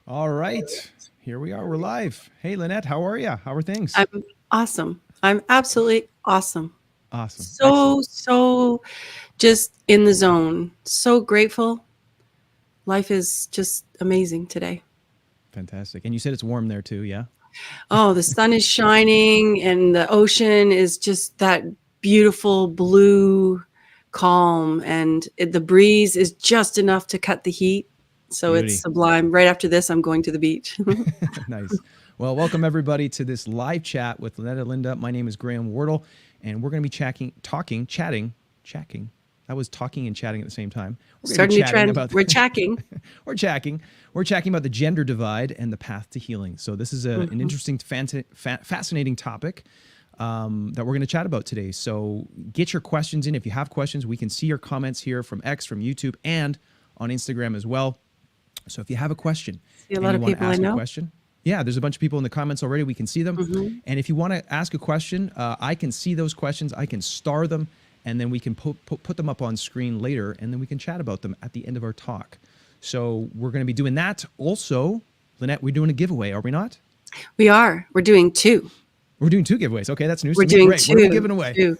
All right. Here we are. We're live. Hey, Lynette, how are you? How are things? I'm awesome. I'm absolutely awesome. Awesome. So, Excellent. so just in the zone. So grateful. Life is just amazing today. Fantastic. And you said it's warm there too, yeah? Oh, the sun is shining and the ocean is just that beautiful blue calm. And the breeze is just enough to cut the heat. So it's Beauty. sublime. Right after this, I'm going to the beach. Nice. Well, welcome everybody to this live chat with Lynette Elinda. My name is Graham Wardle, and we're going to be chatting. That was talking and chatting at the same time. We're going to be Starting a new chatting trend. about We're checking. we're chatting. We're chatting about the gender divide and the path to healing. So this is an interesting, fascinating topic that we're going to chat about today. So get your questions in. If you have questions, we can see your comments here from X, from YouTube, and on Instagram as well. So if you have a question See a and lot you of want to people I ask a know. question, yeah, there's a bunch of people in the comments already. We can see them. And if you want to ask a question, I can see those questions. I can star them, and then we can put them up on screen later, and then we can chat about them at the end of our talk. So we're going to be doing that. Also, Lynette, we're doing a giveaway, are we not? We are. We're doing two. We're doing two giveaways. Okay, that's news We're to me. doing Great. What are we two. giving away? Two.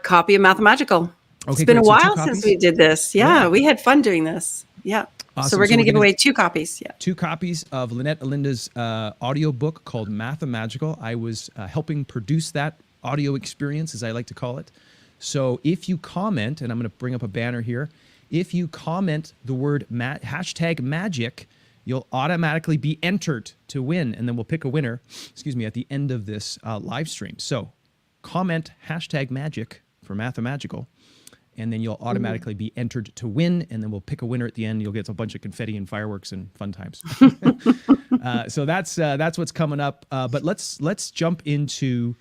Copy of Mathemagical. It's Okay, been a great. So two while since copies. we did this. Yeah, Yeah. we had fun doing this. Yeah. So Awesome. we're So going to we're give going to away two copies. Yeah. two copies of Lynette Elinda's audio book called Mathemagical. I was helping produce that audio experience, as I like to call it. So if you comment, and I'm going to bring up a banner here, if you comment the word hashtag magic, you'll automatically be entered to win, and then we'll pick a winner, at the end of this live stream. So comment hashtag magic for Mathemagical, and then you'll automatically be entered to win, and then we'll pick a winner at the end. You'll get a bunch of confetti and fireworks and fun times. So that's what's coming up. But let's jump into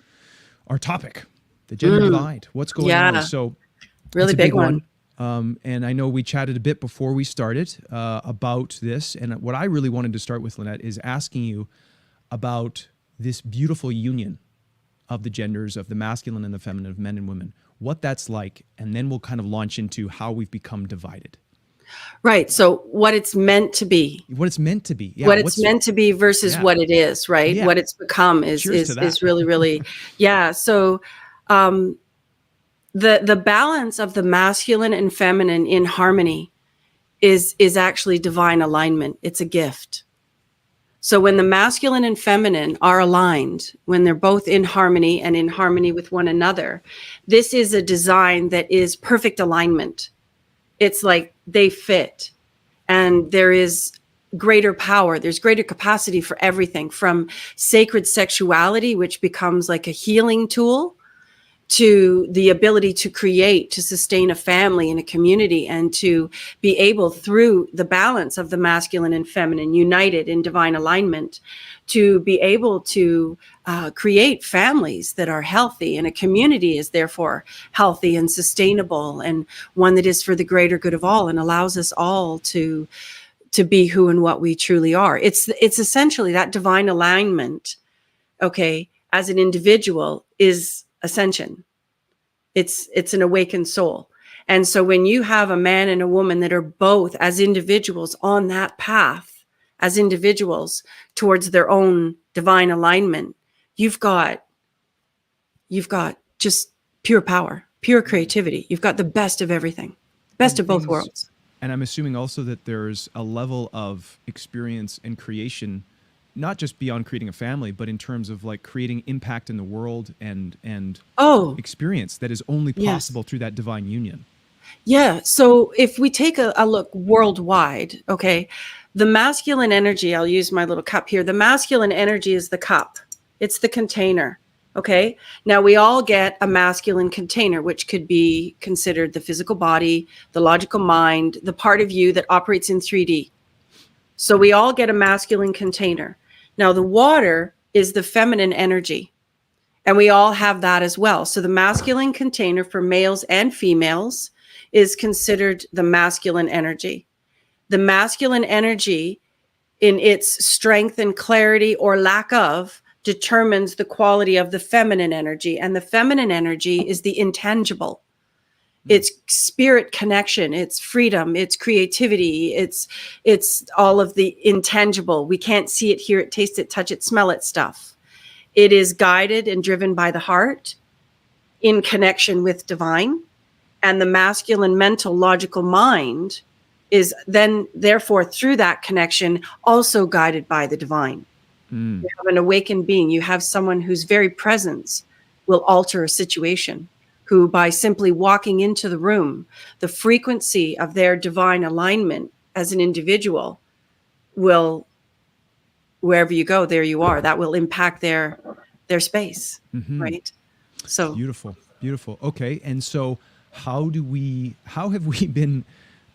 our topic, the gender divide. What's going on? Yeah. So it's Really a big big one. one. And I know we chatted a bit before we started about this. And what I really wanted to start with, Lynette, is asking you about this beautiful union of the genders, of the masculine and the feminine, of men and women, what that's like. And then we'll kind of launch into how we've become divided. Right. So what it's meant to be. What it's meant to be. Yeah. What it's meant to be versus Yeah. what it is, right? Yeah. What it's become is Cheers to that. really, really, yeah. So the balance of the masculine and feminine in harmony is actually divine alignment. It's a gift. So when the masculine and feminine are aligned, when they're both in harmony and in harmony with one another, this is a design that is perfect alignment. It's like they fit, and there is greater power. There's greater capacity for everything, from sacred sexuality, which becomes like a healing tool, to the ability to create, to sustain a family and a community, and to be able, through the balance of the masculine and feminine united in divine alignment, to be able to create families that are healthy, and a community is therefore healthy and sustainable, and one that is for the greater good of all and allows us all to be who and what we truly are. It's essentially that divine alignment, okay, as an individual is ascension. It's an awakened soul. And so when you have a man and a woman that are both as individuals on that path, as individuals towards their own divine alignment, you've got just pure power, pure creativity. You've got the best of everything, best of both worlds. And I'm assuming also that there's a level of experience and creation, not just beyond creating a family, but in terms of like creating impact in the world and experience that is only possible through that divine union. Yeah. So if we take a look worldwide, okay, the masculine energy, I'll use my little cup here. The masculine energy is the cup. It's the container. Okay. Now we all get a masculine container, which could be considered the physical body, the logical mind, the part of you that operates in 3D. So we all get a masculine container. Now the water is the feminine energy, and we all have that as well. So the masculine container for males and females is considered the masculine energy. The masculine energy, in its strength and clarity or lack of, determines the quality of the feminine energy. And the feminine energy is the intangible. It's spirit connection, it's freedom, it's creativity, it's all of the intangible. We can't see it, hear it, taste it, touch it, smell it stuff. It is guided and driven by the heart in connection with divine. And the masculine mental logical mind is then therefore through that connection also guided by the divine. You have an awakened being. You have someone whose very presence will alter a situation, who by simply walking into the room, the frequency of their divine alignment as an individual will, wherever you go, there you are. That will impact their space, right? So beautiful, beautiful. Okay, and so how have we been,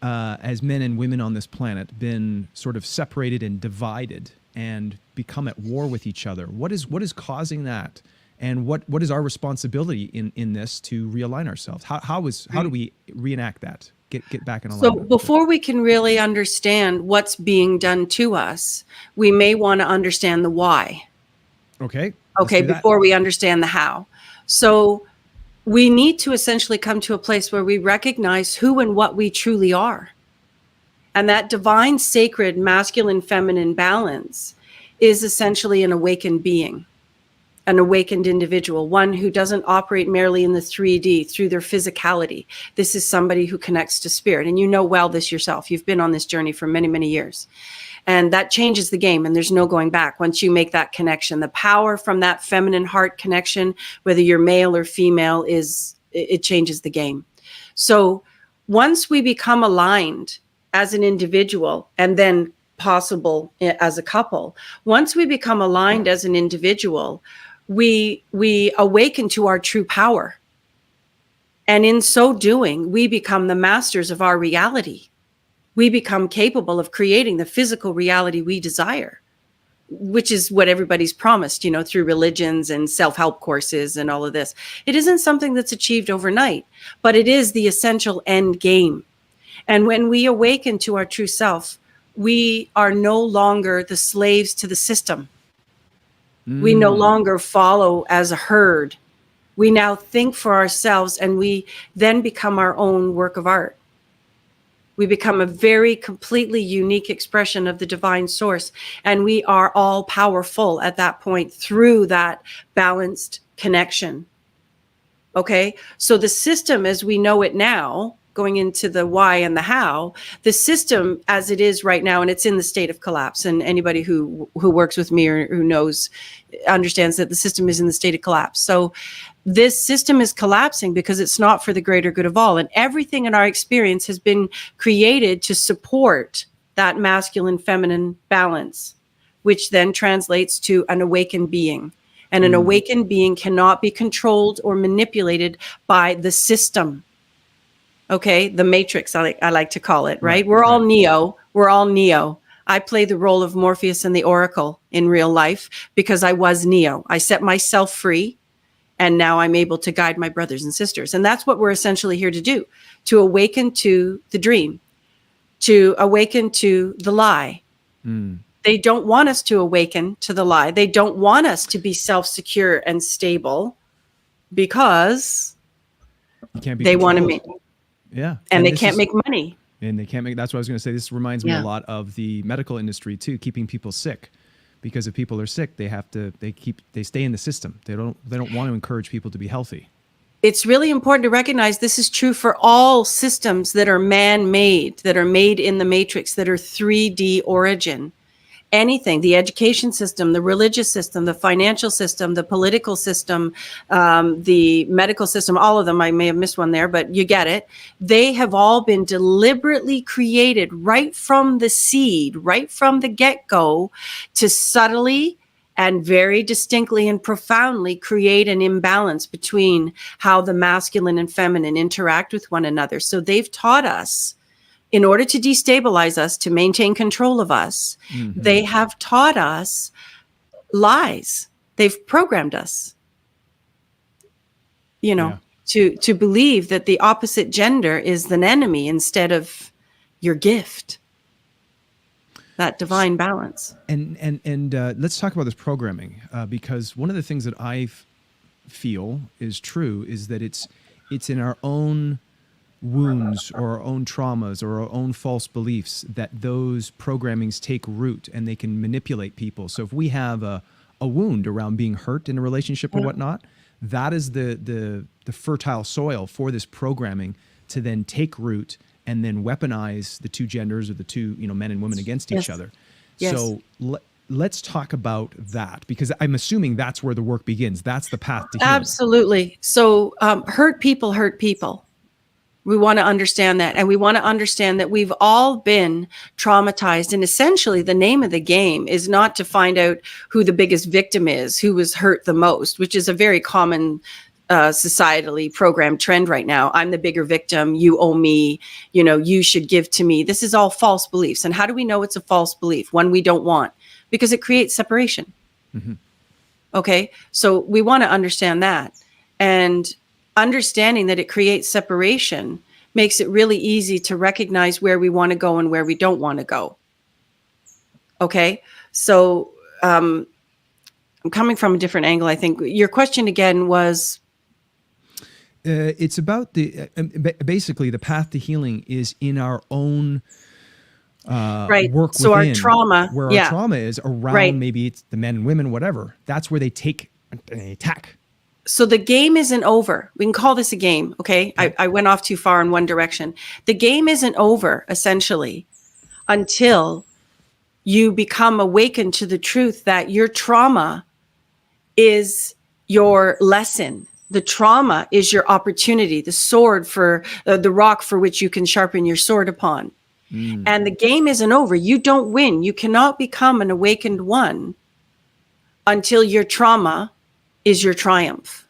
as men and women on this planet, been sort of separated and divided and become at war with each other? What is causing that? And what is our responsibility in this to realign ourselves? How do we reenact that? Get back in alignment? So before we can really understand what's being done to us, we may want to understand the why. Okay. Okay, before we understand the how. So we need to essentially come to a place where we recognize who and what we truly are. And that divine, sacred, masculine, feminine balance is essentially an awakened being, an awakened individual, one who doesn't operate merely in the 3D through their physicality. This is somebody who connects to spirit. And you know well this yourself. You've been on this journey for many, many years. And that changes the game, and there's no going back once you make that connection. The power from that feminine heart connection, whether you're male or female, it changes the game. So once we become aligned as an individual, and then possible as a couple, once we become aligned as an individual, we awaken to our true power. And in so doing, we become the masters of our reality. We become capable of creating the physical reality we desire, which is what everybody's promised, through religions and self-help courses and all of this. It isn't something that's achieved overnight, but it is the essential end game. And when we awaken to our true self, we are no longer the slaves to the system. We no longer follow as a herd. We now think for ourselves, and we then become our own work of art. We become a very completely unique expression of the divine source. And we are all powerful at that point through that balanced connection. Okay. So the system as we know it now, going into the why and the how, the system as it is right now, and it's in the state of collapse. And anybody who works with me or who knows understands that the system is in the state of collapse. So this system is collapsing because it's not for the greater good of all. And everything in our experience has been created to support that masculine feminine balance, which then translates to an awakened being. And an awakened being cannot be controlled or manipulated by the system. Okay, the matrix, I like to call it, right? We're all Neo. We're all Neo. I play the role of Morpheus and the Oracle in real life because I was Neo. I set myself free, and now I'm able to guide my brothers and sisters. And that's what we're essentially here to do, to awaken to the dream, to awaken to the lie. They don't want us to awaken to the lie. They don't want us to be self-secure and stable because they want to make... Yeah. And they can't make money. And they can't make, that's what I was going to say. This reminds me a lot of the medical industry too, keeping people sick. Because if people are sick, they stay in the system. They don't want to encourage people to be healthy. It's really important to recognize this is true for all systems that are man-made, that are made in the matrix, that are 3D origin. Anything, the education system, the religious system, the financial system, the political system, the medical system, all of them, I may have missed one there, but you get it. They have all been deliberately created right from the seed, right from the get-go, to subtly and very distinctly and profoundly create an imbalance between how the masculine and feminine interact with one another. So they've taught us, in order to destabilize us, to maintain control of us, they have taught us lies. They've programmed us, to believe that the opposite gender is an enemy instead of your gift, that divine balance. And let's talk about this programming, because one of the things that I feel is true is that it's in our own wounds or our own traumas or our own false beliefs, that those programmings take root and they can manipulate people. So if we have a wound around being hurt in a relationship or whatnot, that is the fertile soil for this programming to then take root and then weaponize the two genders or the two, men and women against each other. Yes. So let's talk about that, because I'm assuming that's where the work begins. That's the path to healing. Absolutely. So hurt people hurt people. We want to understand that. And we want to understand that we've all been traumatized. And essentially, the name of the game is not to find out who the biggest victim is, who was hurt the most, which is a very common societally programmed trend right now. I'm the bigger victim. You owe me. You should give to me. This is all false beliefs. And how do we know it's a false belief? One we don't want, because it creates separation. Mm-hmm. Okay. So we want to understand that. And understanding that it creates separation makes it really easy to recognize where we want to go and where we don't want to go. Okay. So I'm coming from a different angle. I think your question again was, it's about basically the path to healing is in our own right. work so within, our trauma, where our trauma is around, maybe it's the men and women, whatever. That's where they take an attack. So the game isn't over. We can call this a game. Okay. I went off too far in one direction. The game isn't over, essentially, until you become awakened to the truth that your trauma is your lesson. The trauma is your opportunity, the sword for the rock for which you can sharpen your sword upon. And the game isn't over. You don't win. You cannot become an awakened one until your trauma is your triumph.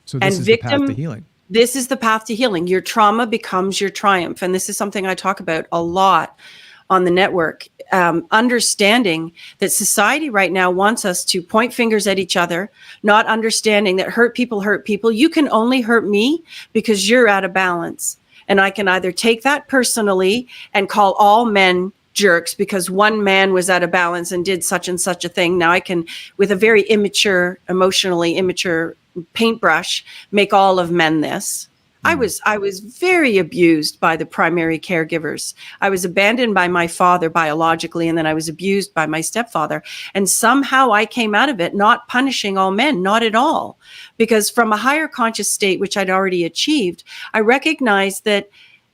So this is the path to healing. This is the path to healing. Your trauma becomes your triumph. And this is something I talk about a lot on the network. Understanding that society right now wants us to point fingers at each other, not understanding that hurt people hurt people. You can only hurt me because you're out of balance. And I can either take that personally and call all men jerks because one man was out of balance and did such and such a thing. Now I can, with a very emotionally immature paintbrush, make all of men this. I was very abused by the primary caregivers. I was abandoned by my father biologically, and then I was abused by my stepfather. And somehow I came out of it not punishing all men, not at all. Because from a higher conscious state, which I'd already achieved, I recognized that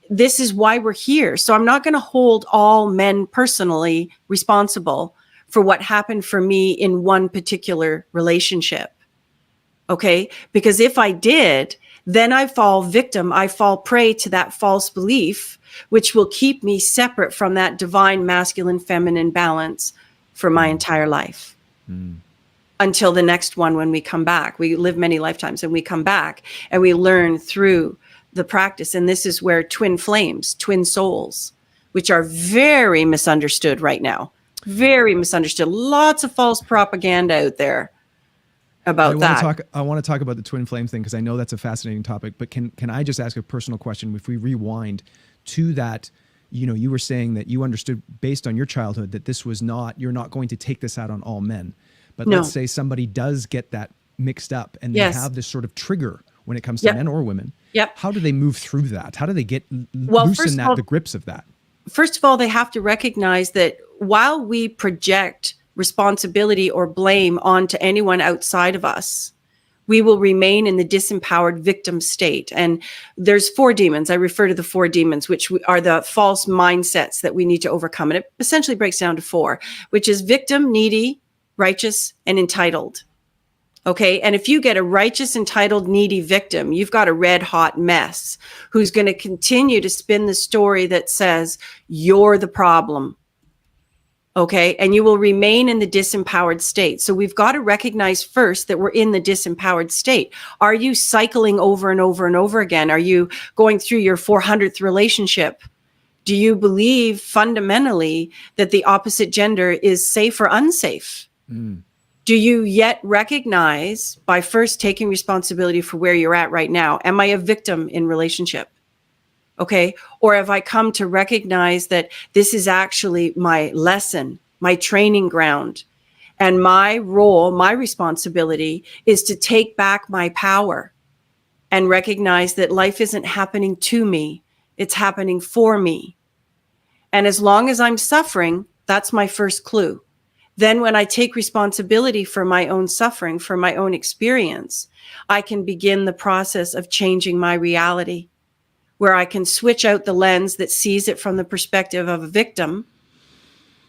this is why we're here. So I'm not going to hold all men personally responsible for what happened for me in one particular relationship. Okay? Because if I did, then I fall victim, I fall prey to that false belief, which will keep me separate from that divine masculine feminine balance for my entire life. Until the next one, when we come back. We live many lifetimes and we come back and we learn through the practice. And this is where twin flames, twin souls, which are very misunderstood right now. Very misunderstood. Lots of false propaganda out there about that. I want to talk about the twin flame thing because I know that's a fascinating topic, but can I just ask a personal question? If we rewind to that, you were saying that you understood based on your childhood that this was not, you're not going to take this out on all men. But let's say somebody does get that mixed up and they have this sort of trigger when it comes to men or women. How do they move through that? How do they get loosen the grips of that? First of all, they have to recognize that while we project responsibility or blame onto anyone outside of us, we will remain in the disempowered victim state. And there's 4 demons. I refer to the 4 demons, which are the false mindsets that we need to overcome. And it essentially breaks down to 4, which is victim, needy, righteous, and entitled. Okay. And if you get a righteous, entitled, needy victim, you've got a red hot mess who's going to continue to spin the story that says you're the problem. Okay. And you will remain in the disempowered state. So we've got to recognize first that we're in the disempowered state. Are you cycling over and over and over again? Are you going through your 400th relationship? Do you believe fundamentally that the opposite gender is safe or unsafe? Do you yet recognize, by first taking responsibility for where you're at right now, am I a victim in relationship? Okay. Or have I come to recognize that this is actually my lesson, my training ground, and my role, my responsibility is to take back my power and recognize that life isn't happening to me, it's happening for me. And as long as I'm suffering, that's my first clue. Then when I take responsibility for my own suffering, for my own experience, I can begin the process of changing my reality, where I can switch out the lens that sees it from the perspective of a victim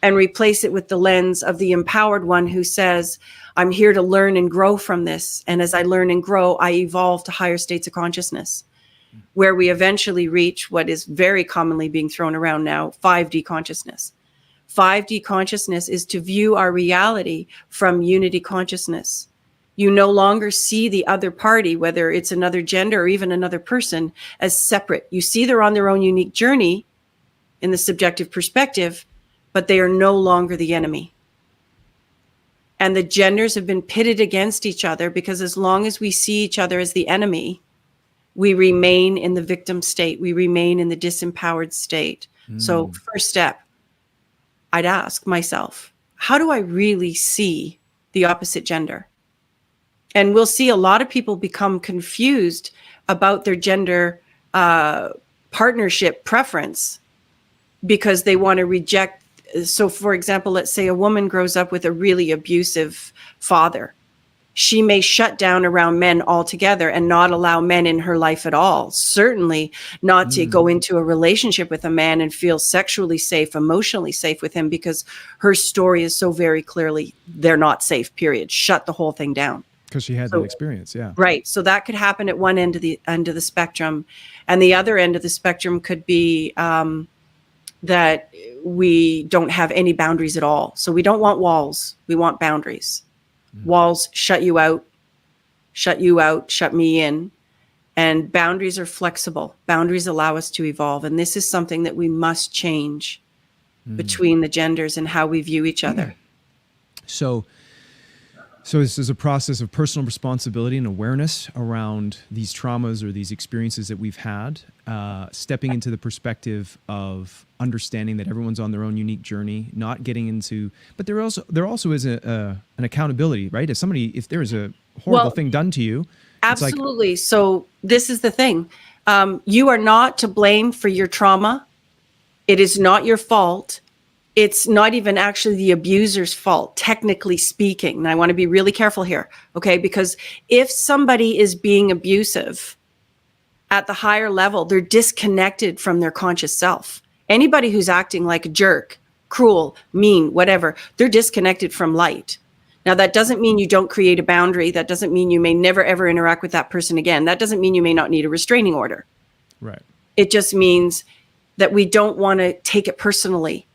and replace it with the lens of the empowered one who says, I'm here to learn and grow from this. And as I learn and grow, I evolve to higher states of consciousness, where we eventually reach what is very commonly being thrown around now, 5D consciousness. 5D consciousness is to view our reality from unity consciousness. You no longer see the other party, whether it's another gender or even another person, as separate. You see they're on their own unique journey in the subjective perspective, but they are no longer the enemy. And the genders have been pitted against each other because as long as we see each other as the enemy, we remain in the victim state. We remain in the disempowered state. So first step, I'd ask myself, how do I really see the opposite gender? And we'll see a lot of people become confused about their gender partnership preference because they want to reject. So for example, let's say a woman grows up with a really abusive father. She may shut down around men altogether and not allow men in her life at all. Certainly not to go into a relationship with a man and feel sexually safe, emotionally safe with him, because her story is so very clearly, they're not safe, period. Shut the whole thing down. Because she had that experience, yeah. Right. So that could happen at one end of the spectrum. And the other end of the spectrum could be that we don't have any boundaries at all. So we don't want walls. We want boundaries. Walls shut you out, shut me in. And boundaries are flexible. Boundaries allow us to evolve. And this is something that we must change between the genders and how we view each other. So this is a process of personal responsibility and awareness around these traumas or these experiences that we've had, stepping into the perspective of understanding that everyone's on their own unique journey, not getting into, but there also is an accountability, right? If there is a horrible thing done to you, absolutely. It's like, so this is the thing. You are not to blame for your trauma. It is not your fault. It's not even actually the abuser's fault, technically speaking. And I want to be really careful here, okay? Because if somebody is being abusive at the higher level, they're disconnected from their conscious self. Anybody who's acting like a jerk, cruel, mean, whatever, they're disconnected from light. Now, that doesn't mean you don't create a boundary. That doesn't mean you may never, ever interact with that person again. That doesn't mean you may not need a restraining order. Right. It just means that we don't want to take it personally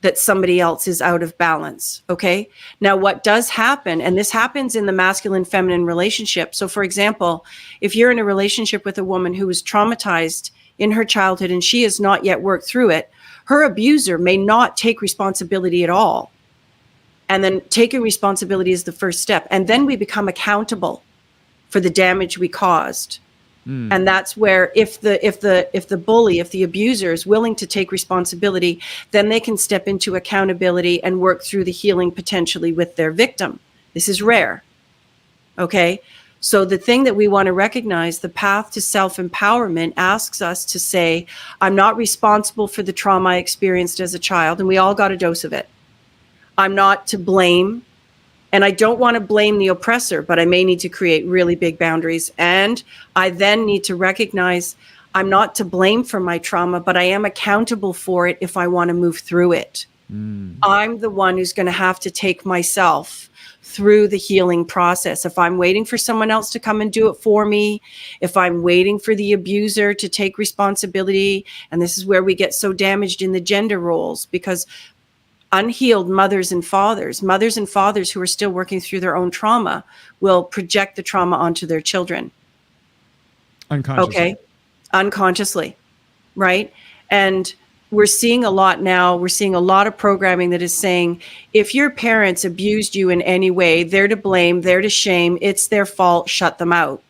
that somebody else is out of balance. Okay. Now, what does happen, and this happens in the masculine feminine relationship. So for example, if you're in a relationship with a woman who was traumatized in her childhood and she has not yet worked through it, her abuser may not take responsibility at all. And then taking responsibility is the first step. And then we become accountable for the damage we caused. And that's where if the bully, if the abuser is willing to take responsibility, then they can step into accountability and work through the healing potentially with their victim. This is rare. Okay. So the thing that we want to recognize, the path to self-empowerment asks us to say, I'm not responsible for the trauma I experienced as a child, and we all got a dose of it. I'm not to blame. And I don't want to blame the oppressor, but I may need to create really big boundaries. And I then need to recognize I'm not to blame for my trauma, but I am accountable for it if I want to move through it. I'm the one who's going to have to take myself through the healing process. If I'm waiting for someone else to come and do it for me, if I'm waiting for the abuser to take responsibility, and this is where we get so damaged in the gender roles, because unhealed mothers and fathers who are still working through their own trauma will project the trauma onto their children. Unconsciously. Okay. Unconsciously. Right. And we're seeing a lot now. We're seeing a lot of programming that is saying, if your parents abused you in any way, they're to blame, they're to shame, it's their fault, shut them out.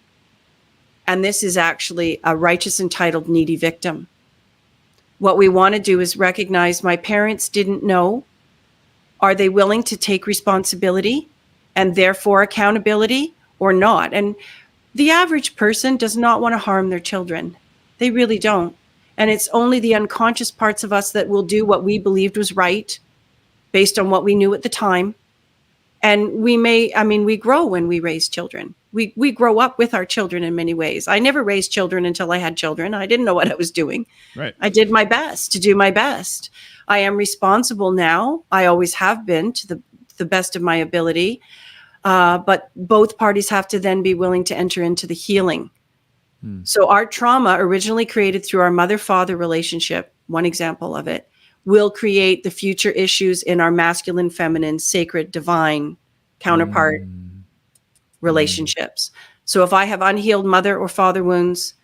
And this is actually a righteous, entitled, needy victim. What we want to do is recognize my parents didn't know. Are they willing to take responsibility and therefore accountability or not? And The average person does not want to harm their children. They really don't. And it's only the unconscious parts of us that will do what we believed was right based on what we knew at the time. And we grow when we raise children. We grow up with our children in many ways. I never raised children until I had children. I didn't know what I was doing. Right. I did my best to do my best. I am responsible now. I always have been, to the best of my ability. But both parties have to then be willing to enter into the healing. So our trauma, originally created through our mother-father relationship, one example of it, will create the future issues in our masculine, feminine, sacred, divine counterpart relationships. So if I have unhealed mother or father wounds,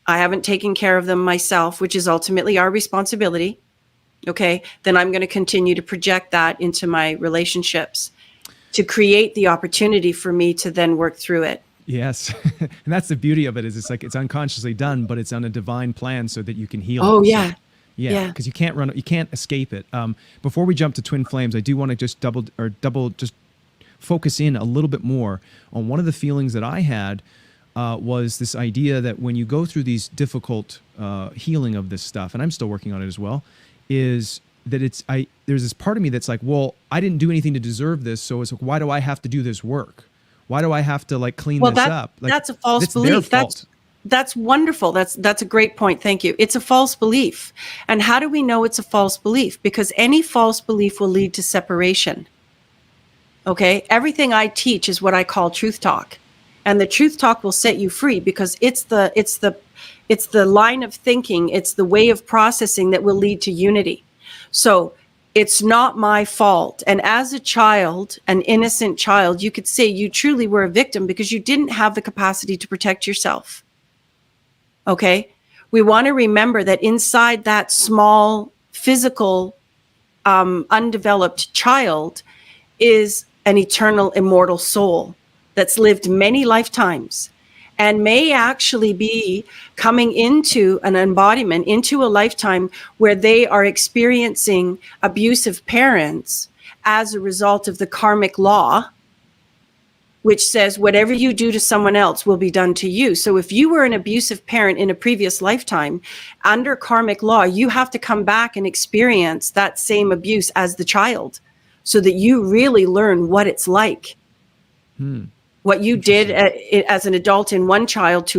I haven't taken care of them myself, which is ultimately our responsibility, okay, then I'm going to continue to project that into my relationships to create the opportunity for me to then work through it. Yes. And that's the beauty of it, is it's like it's unconsciously done, but it's on a divine plan so that you can heal Oh, it. yeah. So, yeah, because you can't escape it. Before we jump to twin flames, I do want to just double focus in a little bit more on one of the feelings that I had was this idea that when you go through these difficult healing of this stuff, and I'm still working on it as well, is that there's this part of me that's like, well, I didn't do anything to deserve this, so it's like, why do I have to do this work? Why do I have to like clean this up? Like, that's a false it's their belief. fault. That's wonderful. That's a great point. Thank you. It's a false belief. And how do we know it's a false belief? Because any false belief will lead to separation. Okay? Everything I teach is what I call truth talk. And the truth talk will set you free because it's the line of thinking, it's the way of processing that will lead to unity. So it's not my fault. And as a child, an innocent child, you could say you truly were a victim because you didn't have the capacity to protect yourself. Okay? We want to remember that inside that small, physical, undeveloped child is an eternal, immortal soul that's lived many lifetimes and may actually be coming into an embodiment, into a lifetime where they are experiencing abusive parents as a result of the karmic law, which says whatever you do to someone else will be done to you. So if you were an abusive parent in a previous lifetime, under karmic law, you have to come back and experience that same abuse as the child so that you really learn what it's like. What you did as an adult in one child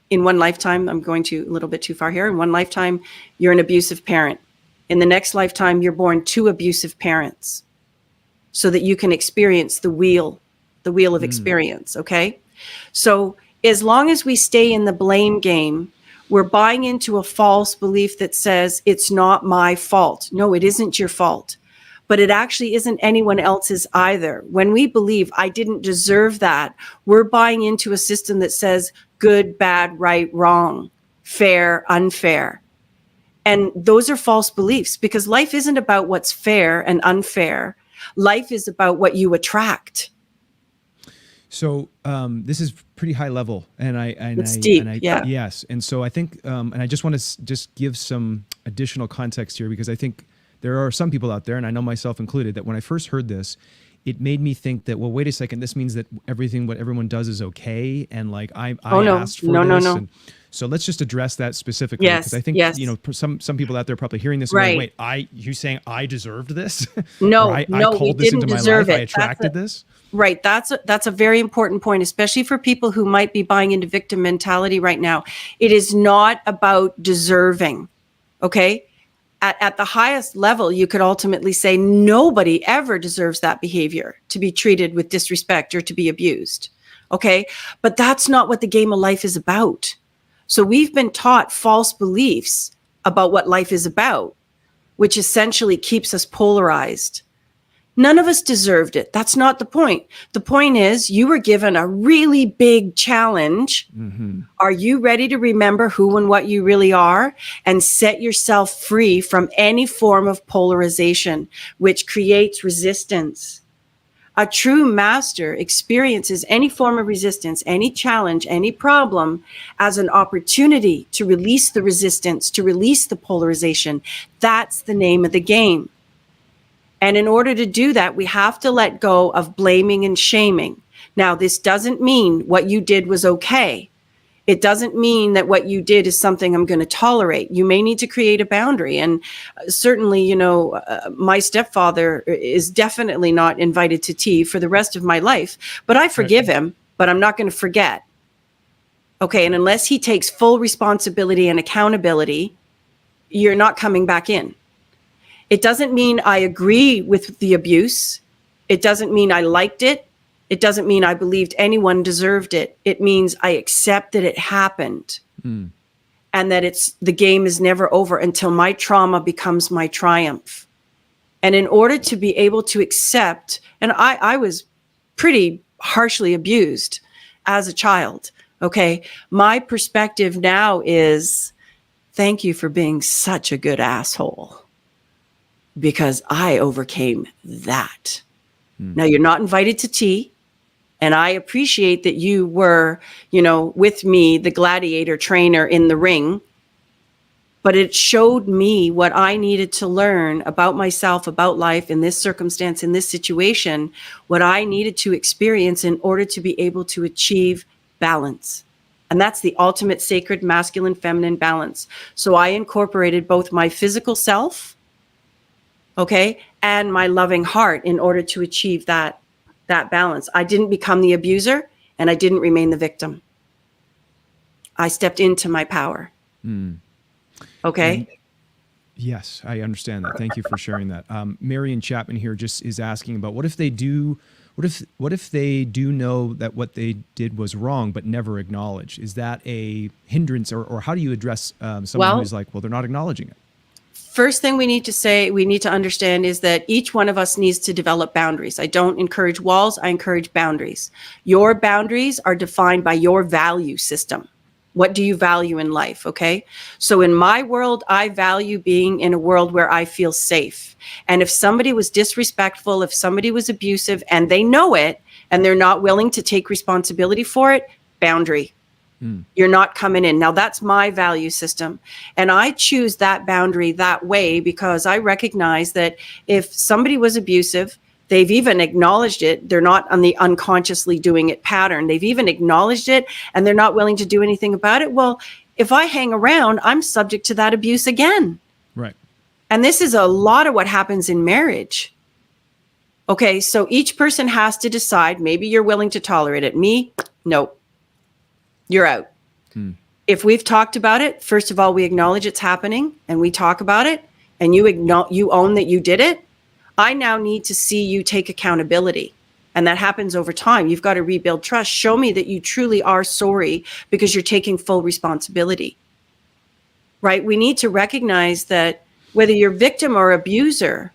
in one lifetime, I'm going to a little bit too far here. In one lifetime, you're an abusive parent. In the next lifetime, you're born to abusive parents so that you can experience the wheel of experience. Okay. So as long as we stay in the blame game, we're buying into a false belief that says it's not my fault. No, it isn't your fault. But it actually isn't anyone else's either. When we believe I didn't deserve that, we're buying into a system that says good, bad, right, wrong, fair, unfair. And those are false beliefs because life isn't about what's fair and unfair. Life is about what you attract. So this is pretty high level, It's deep. Yeah. Yes, and so I think, and I just want to just give some additional context here because I think there are some people out there, and I know myself included, that when I first heard this, it made me think that, well, wait a second, this means that what everyone does is okay, and like I asked for this. No. And so let's just address that specifically, because I think some people out there are probably hearing this and going, wait, you saying I deserved this? No, I no, called we this didn't into my deserve life. it. I attracted this. Right. That's a very important point, especially for people who might be buying into victim mentality right now. It is not about deserving. Okay. At the highest level, you could ultimately say nobody ever deserves that behavior, to be treated with disrespect or to be abused. Okay. But that's not what the game of life is about. So we've been taught false beliefs about what life is about, which essentially keeps us polarized. None of us deserved it. That's not the point. The point is you were given a really big challenge. Mm-hmm. Are you ready to remember who and what you really are and set yourself free from any form of polarization, which creates resistance? A true master experiences any form of resistance, any challenge, any problem as an opportunity to release the resistance, to release the polarization. That's the name of the game. And in order to do that, we have to let go of blaming and shaming. Now, this doesn't mean what you did was okay. It doesn't mean that what you did is something I'm going to tolerate. You may need to create a boundary. And certainly, my stepfather is definitely not invited to tea for the rest of my life, but I forgive him, but I'm not going to forget. Okay. And unless he takes full responsibility and accountability, you're not coming back in. It doesn't mean I agree with the abuse. It doesn't mean I liked it. It doesn't mean I believed anyone deserved it. It means I accept that it happened and that the game is never over until my trauma becomes my triumph. And in order to be able to accept, and I was pretty harshly abused as a child. Okay. My perspective now is, thank you for being such a good asshole, because I overcame that. Now, you're not invited to tea. And I appreciate that you were, with me, the gladiator trainer in the ring. But it showed me what I needed to learn about myself, about life, in this circumstance, in this situation, what I needed to experience in order to be able to achieve balance. And that's the ultimate sacred masculine, feminine balance. So I incorporated both my physical self, okay, and my loving heart in order to achieve that balance. I didn't become the abuser, and I didn't remain the victim. I stepped into my power. Okay. Yes, I understand that. Thank you for sharing that. Marion Chapman here just is asking about what if they do know that what they did was wrong but never acknowledge? Is that a hindrance, or how do you address someone who's like, well, they're not acknowledging it? First thing we need to understand is that each one of us needs to develop boundaries. I don't encourage walls. I encourage boundaries. Your boundaries are defined by your value system. What do you value in life? Okay. So in my world, I value being in a world where I feel safe. And if somebody was disrespectful, if somebody was abusive and they know it and they're not willing to take responsibility for it, boundary. You're not coming in. Now, that's my value system. And I choose that boundary that way because I recognize that if somebody was abusive, they've even acknowledged it. They're not on the unconsciously doing it pattern. They've even acknowledged it and they're not willing to do anything about it. Well, if I hang around, I'm subject to that abuse again. Right. And this is a lot of what happens in marriage. Okay, so each person has to decide, maybe you're willing to tolerate it. Me, no. You're out. If we've talked about it, first of all, we acknowledge it's happening and we talk about it and you own that you did it. I now need to see you take accountability. And that happens over time. You've got to rebuild trust. Show me that you truly are sorry because you're taking full responsibility. Right? We need to recognize that whether you're victim or abuser,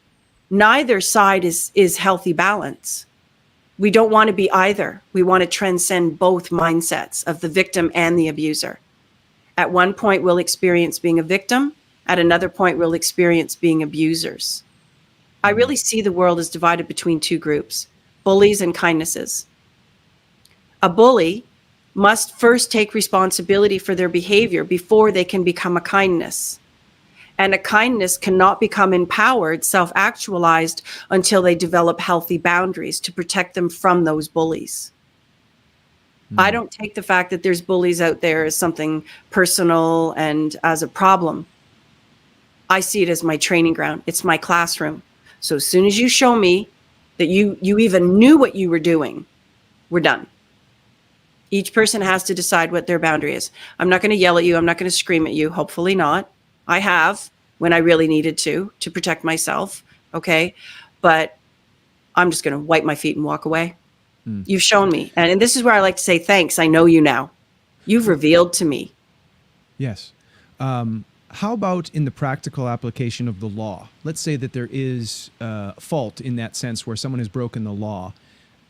neither side is healthy balance. We don't want to be either. We want to transcend both mindsets of the victim and the abuser. At one point, we'll experience being a victim. At another point, we'll experience being abusers. I really see the world as divided between two groups, bullies and kindnesses. A bully must first take responsibility for their behavior before they can become a kindness. And a kindness cannot become empowered, self-actualized, until they develop healthy boundaries to protect them from those bullies. I don't take the fact that there's bullies out there as something personal and as a problem. I see it as my training ground. It's my classroom. So as soon as you show me that you even knew what you were doing, we're done. Each person has to decide what their boundary is. I'm not going to yell at you. I'm not going to scream at you. Hopefully not. I have when I really needed to protect myself. Okay. But I'm just going to wipe my feet and walk away. You've shown me. And this is where I like to say, thanks. I know you now. You've revealed to me. Yes. How about in the practical application of the law? Let's say that there is fault in that sense where someone has broken the law.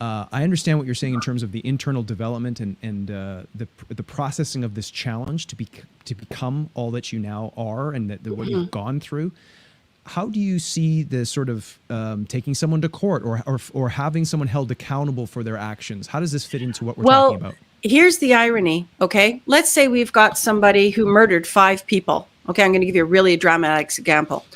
I understand what you're saying in terms of the internal development and the processing of this challenge to become all that you now are and what you've gone through. How do you see the sort of taking someone to court or having someone held accountable for their actions? How does this fit into what we're talking about? Here's the irony, okay? Let's say we've got somebody who murdered 5 people. Okay, I'm going to give you a really dramatic example.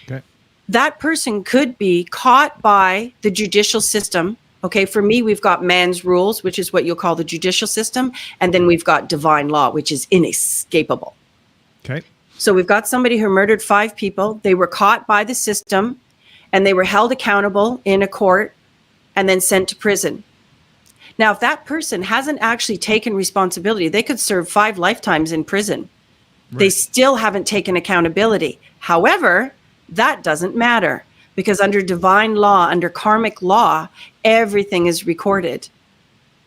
Okay. That person could be caught by the judicial system, Okay, for me, we've got man's rules, which is what you'll call the judicial system, and then we've got divine law, which is inescapable. Okay. So we've got somebody who murdered 5 people. They were caught by the system, and they were held accountable in a court and then sent to prison. Now, if that person hasn't actually taken responsibility, they could serve 5 lifetimes in prison. Right. They still haven't taken accountability. However, that doesn't matter, because under divine law, under karmic law, everything is recorded.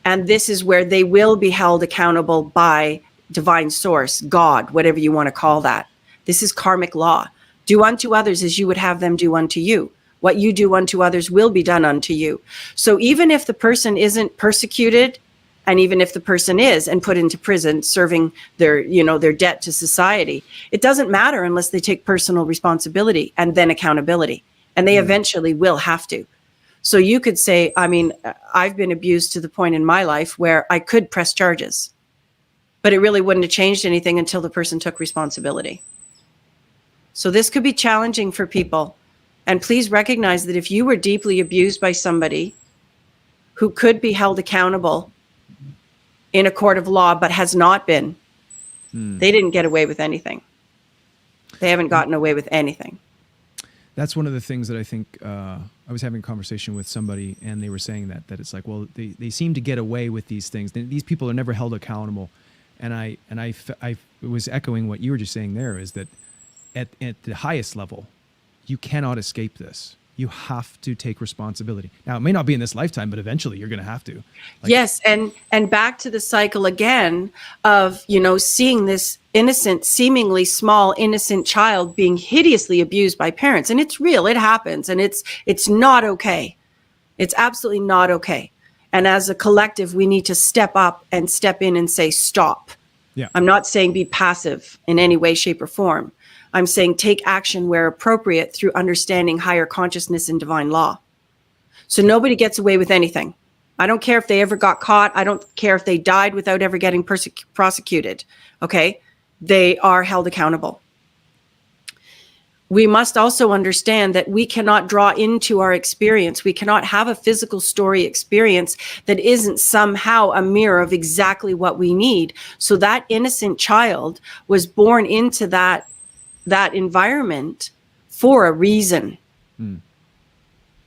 And this is where they will be held accountable by divine source, God, whatever you want to call that. This is karmic law. Do unto others as you would have them do unto you. What you do unto others will be done unto you. So even if the person isn't persecuted, and even if the person is and put into prison serving their, their debt to society, it doesn't matter unless they take personal responsibility and then accountability. And they eventually will have to. So you could say, I've been abused to the point in my life where I could press charges, but it really wouldn't have changed anything until the person took responsibility. So this could be challenging for people. And please recognize that if you were deeply abused by somebody who could be held accountable in a court of law, but has not been, they didn't get away with anything. They haven't gotten away with anything. That's one of the things that I think, I was having a conversation with somebody and they were saying that it's like, well, they seem to get away with these things. These people are never held accountable. And I was echoing what you were just saying there, is that at the highest level, you cannot escape this. You have to take responsibility. Now, it may not be in this lifetime, but eventually you're going to have to. Yes. And back to the cycle again of, seeing this innocent, seemingly small, innocent child being hideously abused by parents. And it's real. It happens. And it's not okay. It's absolutely not okay. And as a collective, we need to step up and step in and say, stop. Yeah. I'm not saying be passive in any way, shape, or form. I'm saying take action where appropriate through understanding higher consciousness and divine law. So nobody gets away with anything. I don't care if they ever got caught. I don't care if they died without ever getting prosecuted. Okay? They are held accountable. We must also understand that we cannot draw into our experience. We cannot have a physical story experience that isn't somehow a mirror of exactly what we need. So that innocent child was born into that environment for a reason.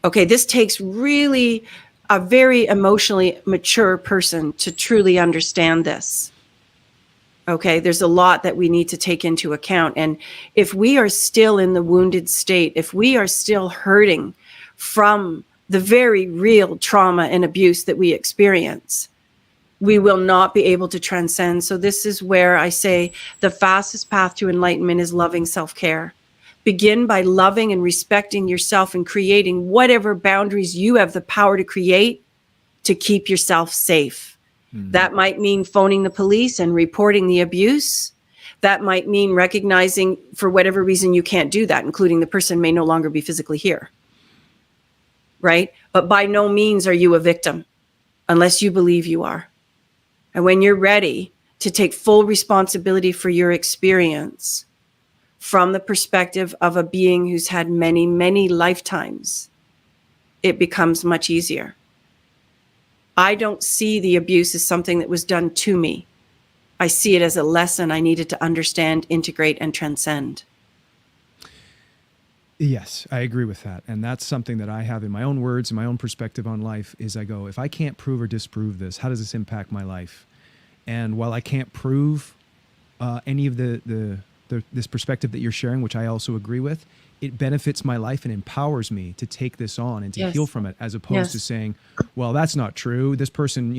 Okay, this takes really a very emotionally mature person to truly understand this. Okay, there's a lot that we need to take into account. And if we are still in the wounded state, if we are still hurting from the very real trauma and abuse that we experience, we will not be able to transcend. So this is where I say the fastest path to enlightenment is loving self-care. Begin by loving and respecting yourself and creating whatever boundaries you have the power to create to keep yourself safe. That might mean phoning the police and reporting the abuse. That might mean recognizing for whatever reason you can't do that, including the person may no longer be physically here. Right? But by no means are you a victim unless you believe you are. And when you're ready to take full responsibility for your experience from the perspective of a being who's had many, many lifetimes, it becomes much easier. I don't see the abuse as something that was done to me. I see it as a lesson I needed to understand, integrate, and transcend. Yes, I agree with that. And that's something that I have in my own words, in my own perspective on life, is I go, if I can't prove or disprove this, how does this impact my life? And while I can't prove any of this perspective that you're sharing, which I also agree with, it benefits my life and empowers me to take this on and to heal from it, as opposed to saying, well, that's not true. This person,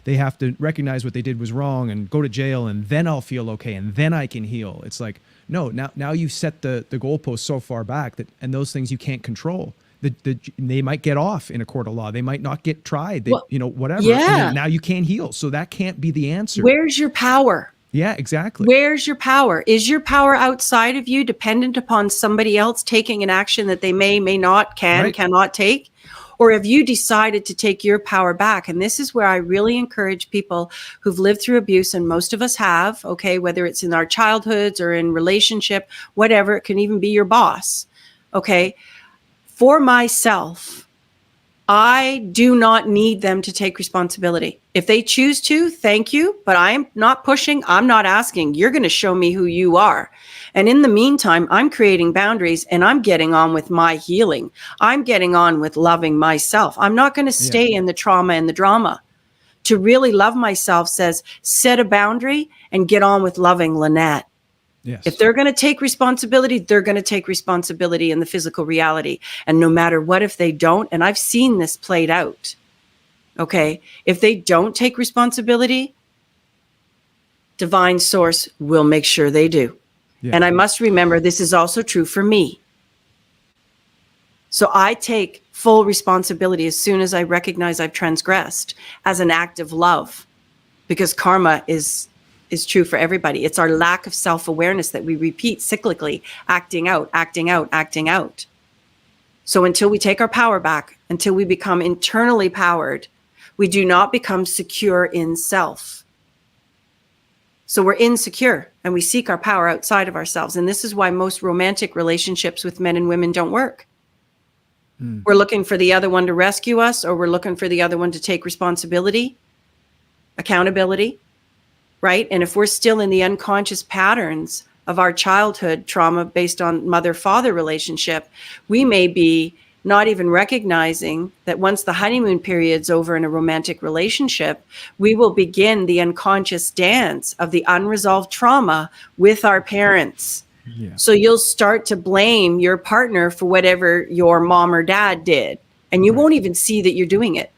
they have to recognize what they did was wrong and go to jail, and then I'll feel okay, and then I can heal. It's like, no, now you set the goalpost so far back that, and those things you can't control. They might get off in a court of law. They might not get tried. Whatever. Yeah. And now you can't heal. So that can't be the answer. Where's your power? Yeah, exactly. Where's your power? Is your power outside of you, dependent upon somebody else taking an action that they may not, cannot take? Or have you decided to take your power back? And this is where I really encourage people who've lived through abuse, and most of us have, okay, whether it's in our childhoods or in relationship, whatever, it can even be your boss, okay? For myself, I do not need them to take responsibility. If they choose to, thank you, but I'm not pushing. I'm not asking. You're going to show me who you are. And in the meantime, I'm creating boundaries and I'm getting on with my healing. I'm getting on with loving myself. I'm not going to stay in the trauma and the drama. To really love myself says set a boundary and get on with loving Lynette. Yes. If they're going to take responsibility, they're going to take responsibility in the physical reality. And no matter what, if they don't, and I've seen this played out, okay, if they don't take responsibility, divine source will make sure they do. Yeah. And I must remember this is also true for me. So I take full responsibility as soon as I recognize I've transgressed as an act of love, because karma is true for everybody. It's our lack of self-awareness that we repeat cyclically, acting out, acting out, acting out. So until we take our power back, until we become internally powered, we do not become secure in self. So we're insecure and we seek our power outside of ourselves. And this is why most romantic relationships with men and women don't work. We're looking for the other one to rescue us, or we're looking for the other one to take responsibility, accountability. Right? And if we're still in the unconscious patterns of our childhood trauma based on mother-father relationship, we may be not even recognizing that once the honeymoon period's over in a romantic relationship, we will begin the unconscious dance of the unresolved trauma with our parents. Yeah. So you'll start to blame your partner for whatever your mom or dad did, and you won't even see that you're doing it.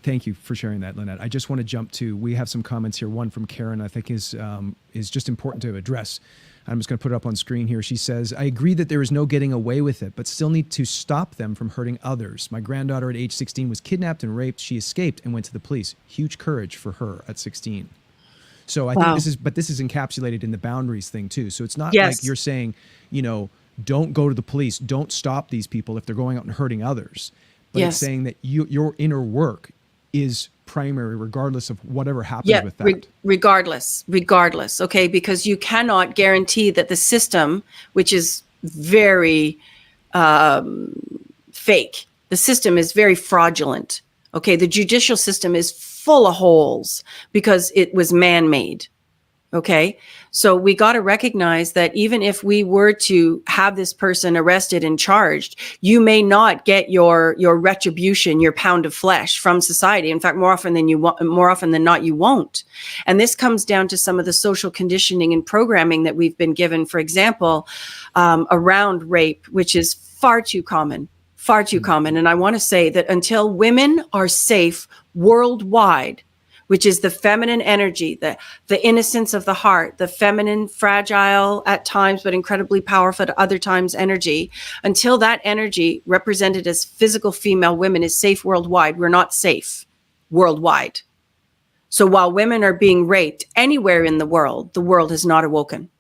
Thank you for sharing that, Lynette. I just want to jump to, we have some comments here. One from Karen, I think is just important to address. I'm just going to put it up on screen here. She says, I agree that there is no getting away with it, but still need to stop them from hurting others. My granddaughter at age 16 was kidnapped and raped. She escaped and went to the police. Huge courage for her at 16. So I think this is encapsulated in the boundaries thing too. So it's not like you're saying, don't go to the police, don't stop these people if they're going out and hurting others. But it's saying that your inner work is primary, regardless of whatever happens with that. Regardless. Okay. Because you cannot guarantee that the system, which is very fake, the system is very fraudulent. Okay. The judicial system is full of holes because it was man-made. Okay. So we got to recognize that even if we were to have this person arrested and charged, you may not get your retribution, your pound of flesh from society. In fact, more often than not, you won't. And this comes down to some of the social conditioning and programming that we've been given, for example, around rape, which is far too common. And I want to say that until women are safe worldwide, which is the feminine energy, the innocence of the heart, the feminine, fragile at times, but incredibly powerful at other times energy. Until that energy represented as physical female women is safe worldwide, we're not safe worldwide. So while women are being raped anywhere in the world has not awoken.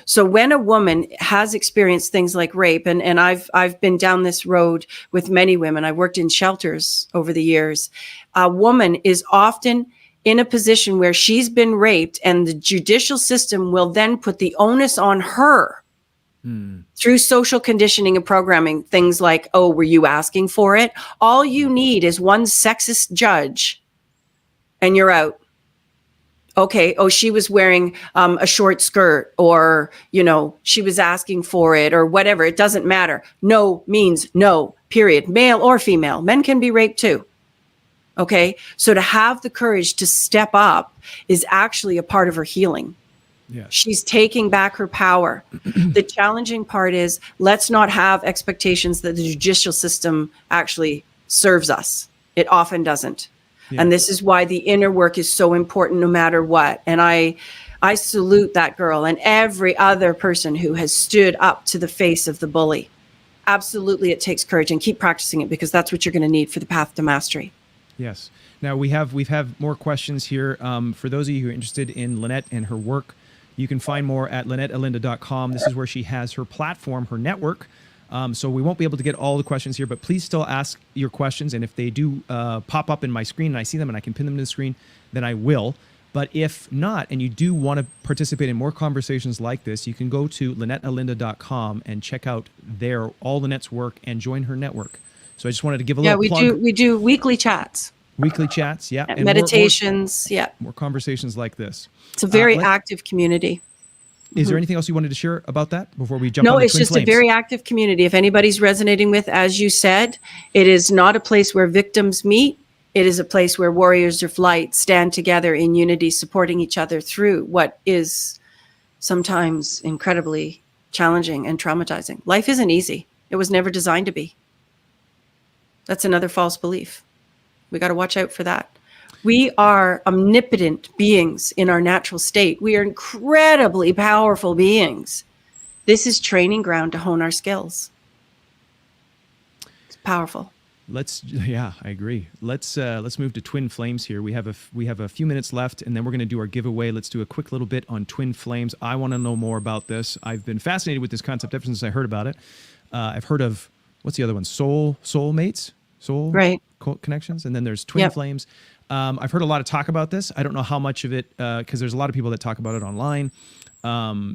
So when a woman has experienced things like rape, and I've been down this road with many women, I worked in shelters over the years, a woman is often in a position where she's been raped, and the judicial system will then put the onus on her through social conditioning and programming. Things like, oh, were you asking for it? All you need is one sexist judge and you're out. Okay. Oh, she was wearing a short skirt, or, she was asking for it, or whatever. It doesn't matter. No means no, period. Male or female. Men can be raped too. Okay. So to have the courage to step up is actually a part of her healing. Yes. She's taking back her power. The challenging part is, let's not have expectations that the judicial system actually serves us. It often doesn't. Yeah. And this is why the inner work is so important no matter what. And I salute that girl and every other person who has stood up to the face of the bully. Absolutely, it takes courage, and keep practicing it, because that's what you're going to need for the path to mastery. Yes. Now we've have more questions here. For those of you who are interested in Lynette and her work, you can find more at LynetteElinda.com. This is where she has her platform, her network. So we won't be able to get all the questions here, but please still ask your questions. And if they do pop up in my screen and I see them and I can pin them to the screen, then I will. But if not, and you do want to participate in more conversations like this, you can go to LynetteElinda.com and check out all Lynette's work and join her network. So I just wanted to give a little plug. We do weekly chats. Weekly chats, yeah. And meditations, more conversations like this. It's a very active community. Is there anything else you wanted to share about that before we jump on No, to it's Twin just Flames? a very active community. If anybody's resonating with, as you said, it is not a place where victims meet. It is a place where warriors of light stand together in unity, supporting each other through what is sometimes incredibly challenging and traumatizing. Life isn't easy. It was never designed to be. That's another false belief. We got to watch out for that. We are omnipotent beings in our natural state. We are incredibly powerful beings. This is training ground to hone our skills. It's powerful. I agree. Let's move to Twin Flames here. We have a few minutes left, and then we're going to do our giveaway. Let's do a quick little bit on Twin Flames. I want to know more about this. I've been fascinated with this concept ever since I heard about it. I've heard of, what's the other one? Soulmates, right. Connections, and then there's Twin Flames. I've heard a lot of talk about this. I don't know how much of it, because there's a lot of people that talk about it online.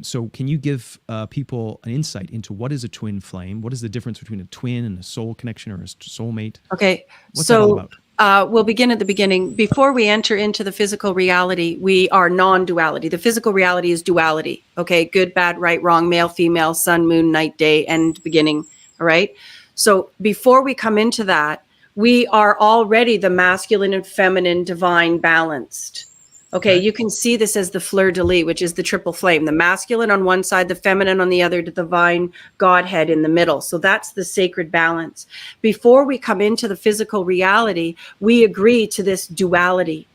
So can you give people an insight into what is a twin flame? What is the difference between a twin and a soul connection or a soulmate? Okay, what's that all about? We'll begin at the beginning. Before we enter into the physical reality, we are non-duality. The physical reality is duality. Okay, good, bad, right, wrong, male, female, sun, moon, night, day, end, beginning. All right. So before we come into that, we are already the masculine and feminine divine balanced. Okay, you can see this as the fleur-de-lis, which is the triple flame, the masculine on one side, the feminine on the other, the divine Godhead in the middle. So that's the sacred balance. Before we come into the physical reality, we agree to this duality.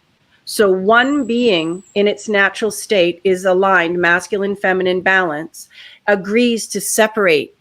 So one being in its natural state is aligned, masculine, feminine balance, agrees to separate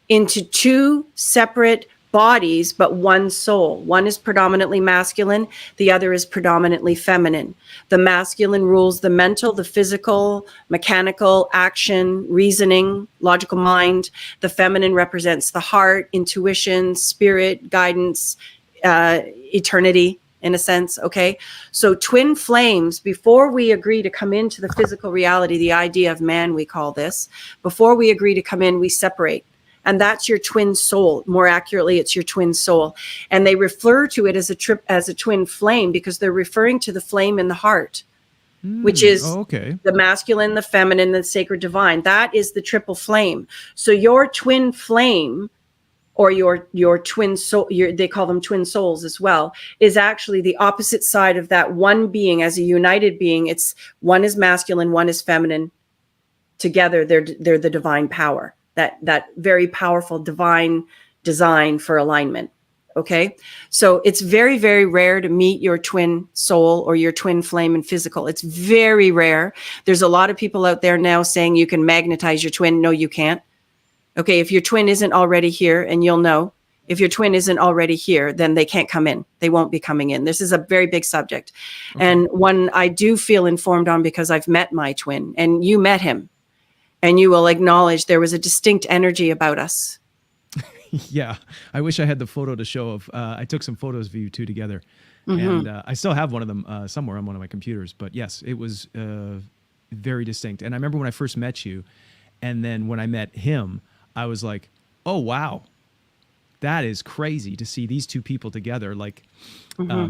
into two separate bodies, but one soul. One is predominantly masculine, the other is predominantly feminine. The masculine rules the mental, the physical, mechanical, action, reasoning, logical mind. The feminine represents the heart, intuition, spirit, guidance, eternity, in a sense. Okay. So twin flames, before we agree to come into the physical reality, the idea of man, we call this, before we agree to come in, we separate. And that's your twin soul. More accurately, it's your twin soul. And they refer to it as a twin flame because they're referring to the flame in the heart, which is the masculine, the feminine, the sacred divine. That is the triple flame. So your twin flame, or your twin soul, they call them twin souls as well, is actually the opposite side of that one being as a united being. It's one is masculine, one is feminine. Together, they're the divine power. That very powerful divine design for alignment. Okay. So it's very, very rare to meet your twin soul or your twin flame in physical. It's very rare. There's a lot of people out there now saying you can magnetize your twin. No, you can't. Okay. If your twin isn't already here, and you'll know, if your twin isn't already here, then they can't come in. They won't be coming in. This is a very big subject. And one I do feel informed on because I've met my twin, and you met him. And you will acknowledge there was a distinct energy about us. Yeah. I wish I had the photo to show of, I took some photos of you two together. And I still have one of them somewhere on one of my computers. But yes, it was very distinct. And I remember when I first met you, and then when I met him, I was like, oh, wow. That is crazy to see these two people together. Like,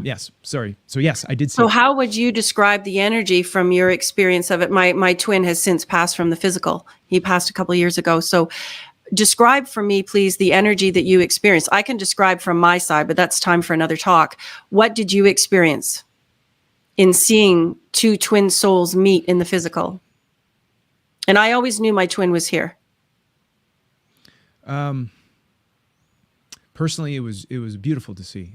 yes, sorry. So yes, I did see. So how would you describe the energy from your experience of it? My twin has since passed from the physical. He passed a couple of years ago. So describe for me, please, the energy that you experienced. I can describe from my side, but that's time for another talk. What did you experience in seeing two twin souls meet in the physical? And I always knew my twin was here. Personally, it was beautiful to see.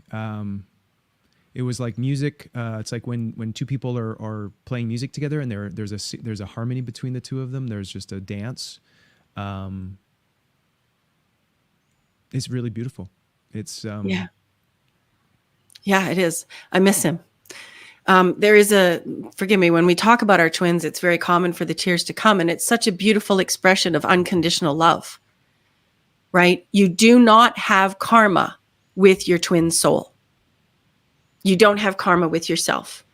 It was like music. It's like when two people are playing music together, and there's a harmony between the two of them. There's just a dance. It's really beautiful. It's yeah, it is. I miss him. Forgive me, when we talk about our twins, it's very common for the tears to come, and it's such a beautiful expression of unconditional love. Right? You do not have karma with your twin soul. You don't have karma with yourself.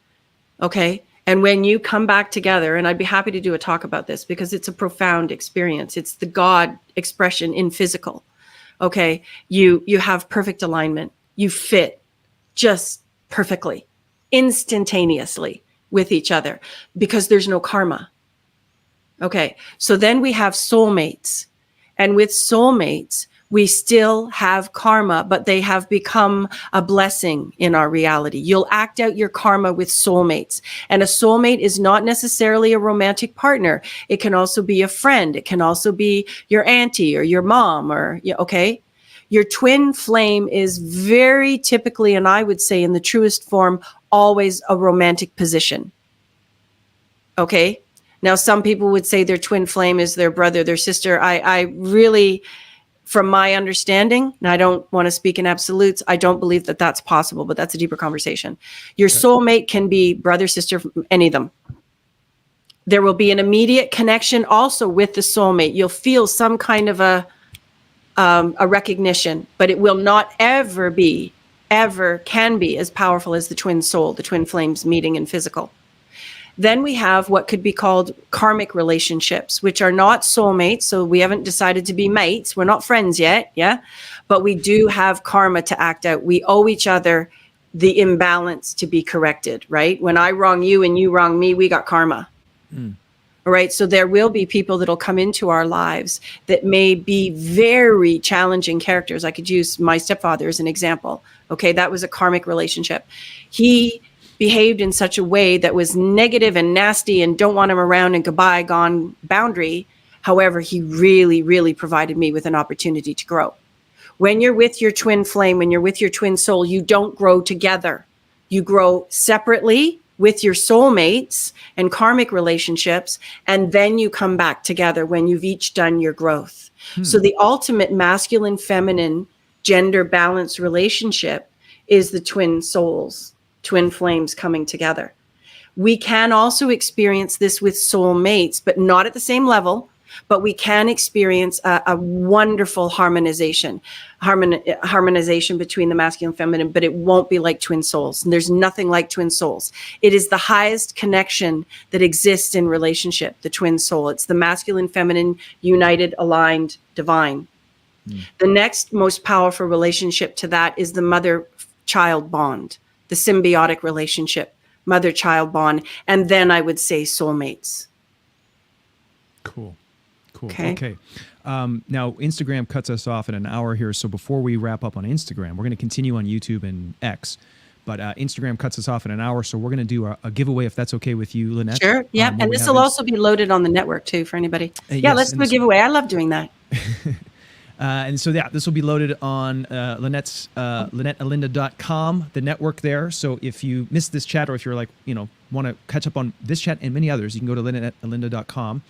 Okay? And when you come back together, and I'd be happy to do a talk about this because it's a profound experience. It's the God expression in physical. Okay. You have perfect alignment. You fit just perfectly, instantaneously with each other because there's no karma. Okay. So then we have soulmates, and with soulmates, we still have karma, but they have become a blessing in our reality. You'll act out your karma with soulmates. And a soulmate is not necessarily a romantic partner. It can also be a friend. It can also be your auntie or your mom okay? Your twin flame is very typically, and I would say in the truest form, always a romantic position. Okay? Now, some people would say their twin flame is their brother, their sister. I really... From my understanding, and I don't want to speak in absolutes, I don't believe that that's possible, but that's a deeper conversation. Your soulmate can be brother, sister, any of them. There will be an immediate connection also with the soulmate. You'll feel some kind of a recognition, but it will not ever can be as powerful as the twin soul, the twin flames meeting in physical. Then we have what could be called karmic relationships, which are not soulmates. So we haven't decided to be mates. We're not friends yet. Yeah. But we do have karma to act out. We owe each other the imbalance to be corrected, right? When I wrong you and you wrong me, we got karma. All right. So there will be people that'll come into our lives that may be very challenging characters. I could use my stepfather as an example. Okay. That was a karmic relationship. He behaved in such a way that was negative and nasty and don't want him around and goodbye, gone boundary. However, he really, really provided me with an opportunity to grow. When you're with your twin flame, when you're with your twin soul, you don't grow together. You grow separately with your soulmates and karmic relationships, and then you come back together when you've each done your growth. So the ultimate masculine, feminine, gender balance relationship is the twin souls, twin flames coming together. We can also experience this with soulmates, but not at the same level, but we can experience a wonderful harmonization between the masculine and feminine, but it won't be like twin souls. And there's nothing like twin souls. It is the highest connection that exists in relationship, the twin soul. It's the masculine, feminine, united, aligned, divine. The next most powerful relationship to that is the mother-child bond, the symbiotic relationship, mother-child bond, and then I would say soulmates. Cool. Okay. Now, Instagram cuts us off in an hour here, so before we wrap up on Instagram, we're going to continue on YouTube and X, but Instagram cuts us off in an hour, so we're going to do a giveaway, if that's okay with you, Lynette. Sure, yeah, and this will also be loaded on the network, too, for anybody. Yes, let's do a giveaway. I love doing that. And so, this will be loaded on LynetteElinda.com, the network there. So if you missed this chat, or if you're like, want to catch up on this chat and many others, you can go to LynetteElinda.com.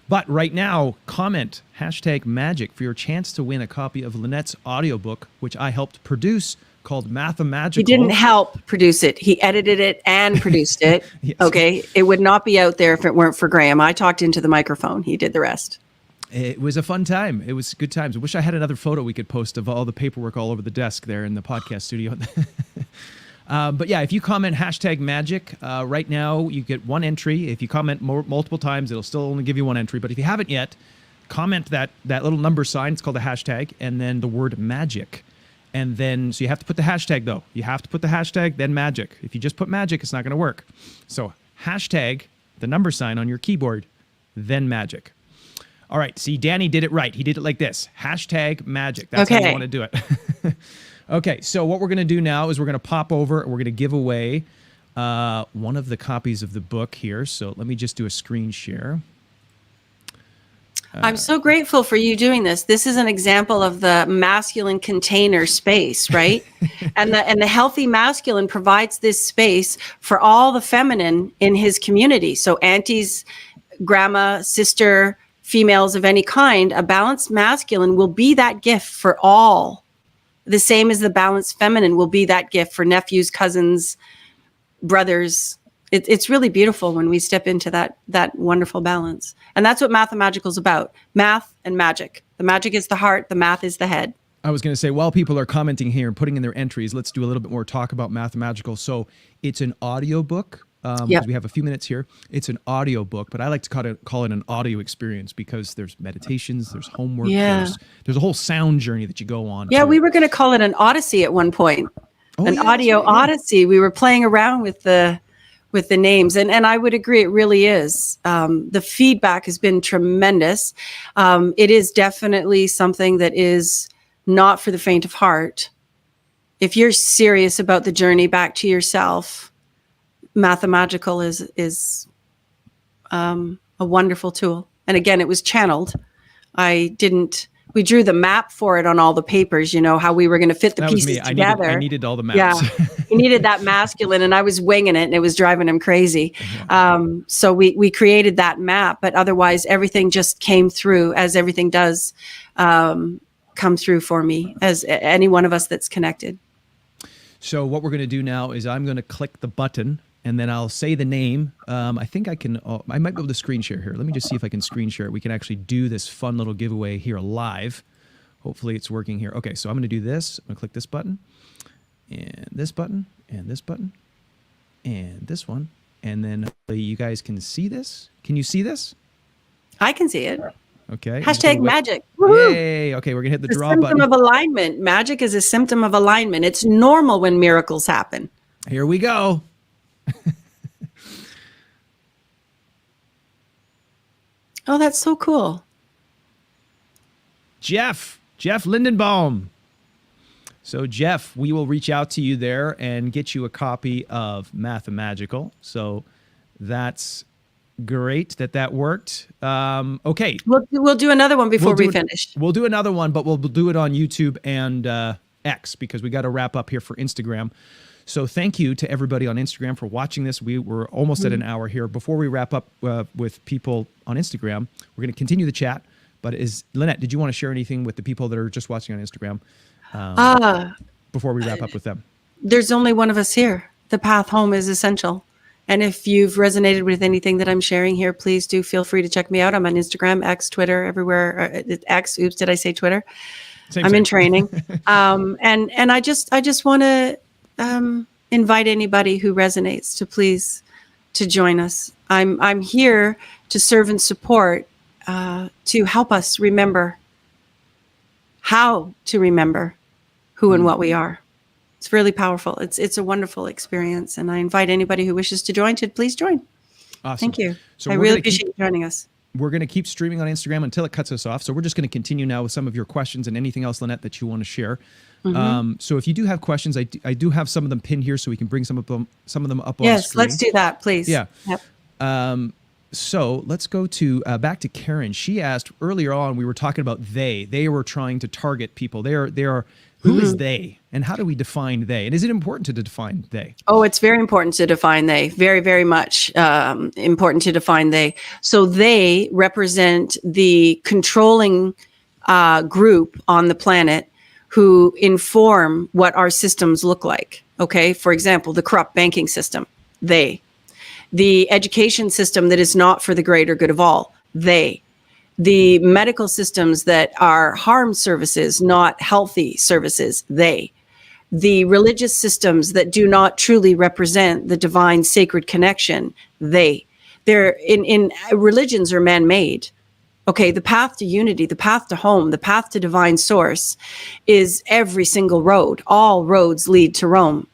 But right now, comment #magic for your chance to win a copy of Lynette's audiobook, which I helped produce, called Mathemagical. He didn't help produce it. He edited it and produced it. Yes. Okay. It would not be out there if it weren't for Graham. I talked into the microphone. He did the rest. It was a fun time. It was good times. I wish I had another photo we could post of all the paperwork all over the desk there in the podcast studio. But yeah, if you comment #magic, right now you get one entry. If you comment multiple times, it'll still only give you one entry. But if you haven't yet, comment that little number sign. It's called a hashtag, and then the word magic. And then, so you have to put the hashtag though. You have to put the hashtag, then magic. If you just put magic, it's not going to work. So hashtag the number sign on your keyboard, then magic. All right. See, Danny did it right. He did it like this. #magic. That's how you want to do it. Okay. So what we're going to do now is we're going to pop over and we're going to give away one of the copies of the book here. So let me just do a screen share. I'm so grateful for you doing this. This is an example of the masculine container space, right? and the healthy masculine provides this space for all the feminine in his community. So aunties, grandma, sister, females of any kind, a balanced masculine will be that gift for all. The same as the balanced feminine will be that gift for nephews, cousins, brothers. It's really beautiful when we step into that wonderful balance. And that's what Mathemagical is about. Math and magic. The magic is the heart. The math is the head. I was going to say, while people are commenting here and putting in their entries, let's do a little bit more talk about Mathemagical. So it's an audiobook. because we have a few minutes here. It's an audio book, but I like to call it an audio experience because there's meditations, there's homework, there's a whole sound journey that you go on. Yeah, we were going to call it an odyssey at one point. An audio odyssey. We were playing around with the names, and I would agree, it really is. The feedback has been tremendous. It is definitely something that is not for the faint of heart. If you're serious about the journey back to yourself, Mathemagical is a wonderful tool. And again, it was channeled. We drew the map for it on all the papers, how we were going to fit the pieces together. I needed all the maps. Yeah, he needed that masculine, and I was winging it, and it was driving him crazy. So we created that map, but otherwise everything just came through, as everything does come through for me, as any one of us that's connected. So what we're going to do now is I'm going to click the button, and then I'll say the name. I think I can, I might be able to screen share here. Let me just see if I can screen share it. We can actually do this fun little giveaway here live. Hopefully it's working here. Okay, so I'm going to do this. I'm going to click this button, and this button, and this button, and this one. And then you guys can see this. Can you see this? I can see it. Okay. Hashtag magic. Yay. Okay, we're going to hit the draw button. Symptom of alignment. Magic is a symptom of alignment. It's normal when miracles happen. Here we go. Oh, that's so cool. Jeff Lindenbaum. So Jeff, we will reach out to you there and get you a copy of Mathemagical. So that's great that worked. Okay. We'll do another one before we finish. We'll do another one, but we'll do it on YouTube and X, because we got to wrap up here for Instagram. So thank you to everybody on Instagram for watching this. We were almost at an hour here. Before we wrap up with people on Instagram, we're going to continue the chat. But Lynette, did you want to share anything with the people that are just watching on Instagram before we wrap up with them? There's only one of us here. The path home is essential. And if you've resonated with anything that I'm sharing here, please do feel free to check me out. I'm on Instagram, X, Twitter, everywhere. X, oops, did I say Twitter? I'm in training. And I just want to invite anybody who resonates to please to join us. I'm here to serve and support, to help us remember how to remember who and what we are. It's really powerful. It's a wonderful experience, and I invite anybody who wishes to join to please join. Awesome. Thank you. So I really appreciate you joining us. We're going to keep streaming on Instagram until it cuts us off. So we're just going to continue now with some of your questions and anything else, Lynette, that you want to share. So if you do have questions, I do have some of them pinned here, so we can bring some of them up on screen. Yes, let's do that, please. Yeah. Yep. So let's go to back to Karen. She asked earlier on, we were talking about they. They were trying to target people. They are. Who is they, and how do we define they? And is it important to define they? Oh, it's very important to define they. Very, very much important to define they. So they represent the controlling group on the planet who inform what our systems look like. Okay, for example, the corrupt banking system, they. The education system that is not for the greater good of all, they. The medical systems that are harm services, not healthy services, they. The religious systems that do not truly represent the divine sacred connection, they. They're in religions are man-made. Okay, the path to unity, the path to home, the path to divine source is every single road. All roads lead to Rome.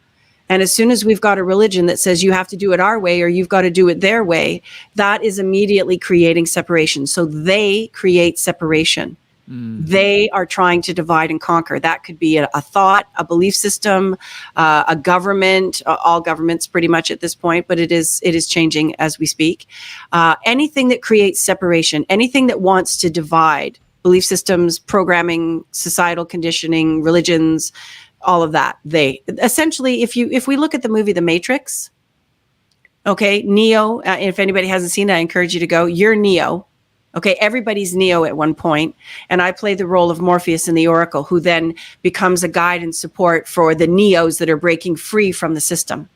And as soon as we've got a religion that says you have to do it our way or you've got to do it their way, that is immediately creating separation. So they create separation. They are trying to divide and conquer. That could be a thought, a belief system, a government, all governments pretty much at this point, but it is changing as we speak. Anything that creates separation, anything that wants to divide, belief systems, programming, societal conditioning, religions, all of that. They essentially, if we look at the movie The Matrix, okay, Neo, if anybody hasn't seen it, I encourage you to go. You're Neo. Okay, everybody's Neo at one point, and I play the role of Morpheus in the Oracle, who then becomes a guide and support for the Neos that are breaking free from the system.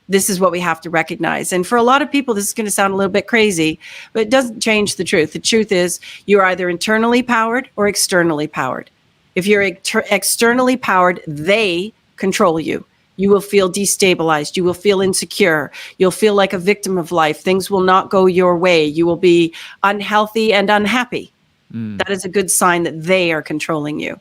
This is what we have to recognize. And for a lot of people, this is going to sound a little bit crazy, but it doesn't change the truth. The truth is you're either internally powered or externally powered. If you're externally powered, they control you. You will feel destabilized. You will feel insecure. You'll feel like a victim of life. Things will not go your way. You will be unhealthy and unhappy. That is a good sign that they are controlling you.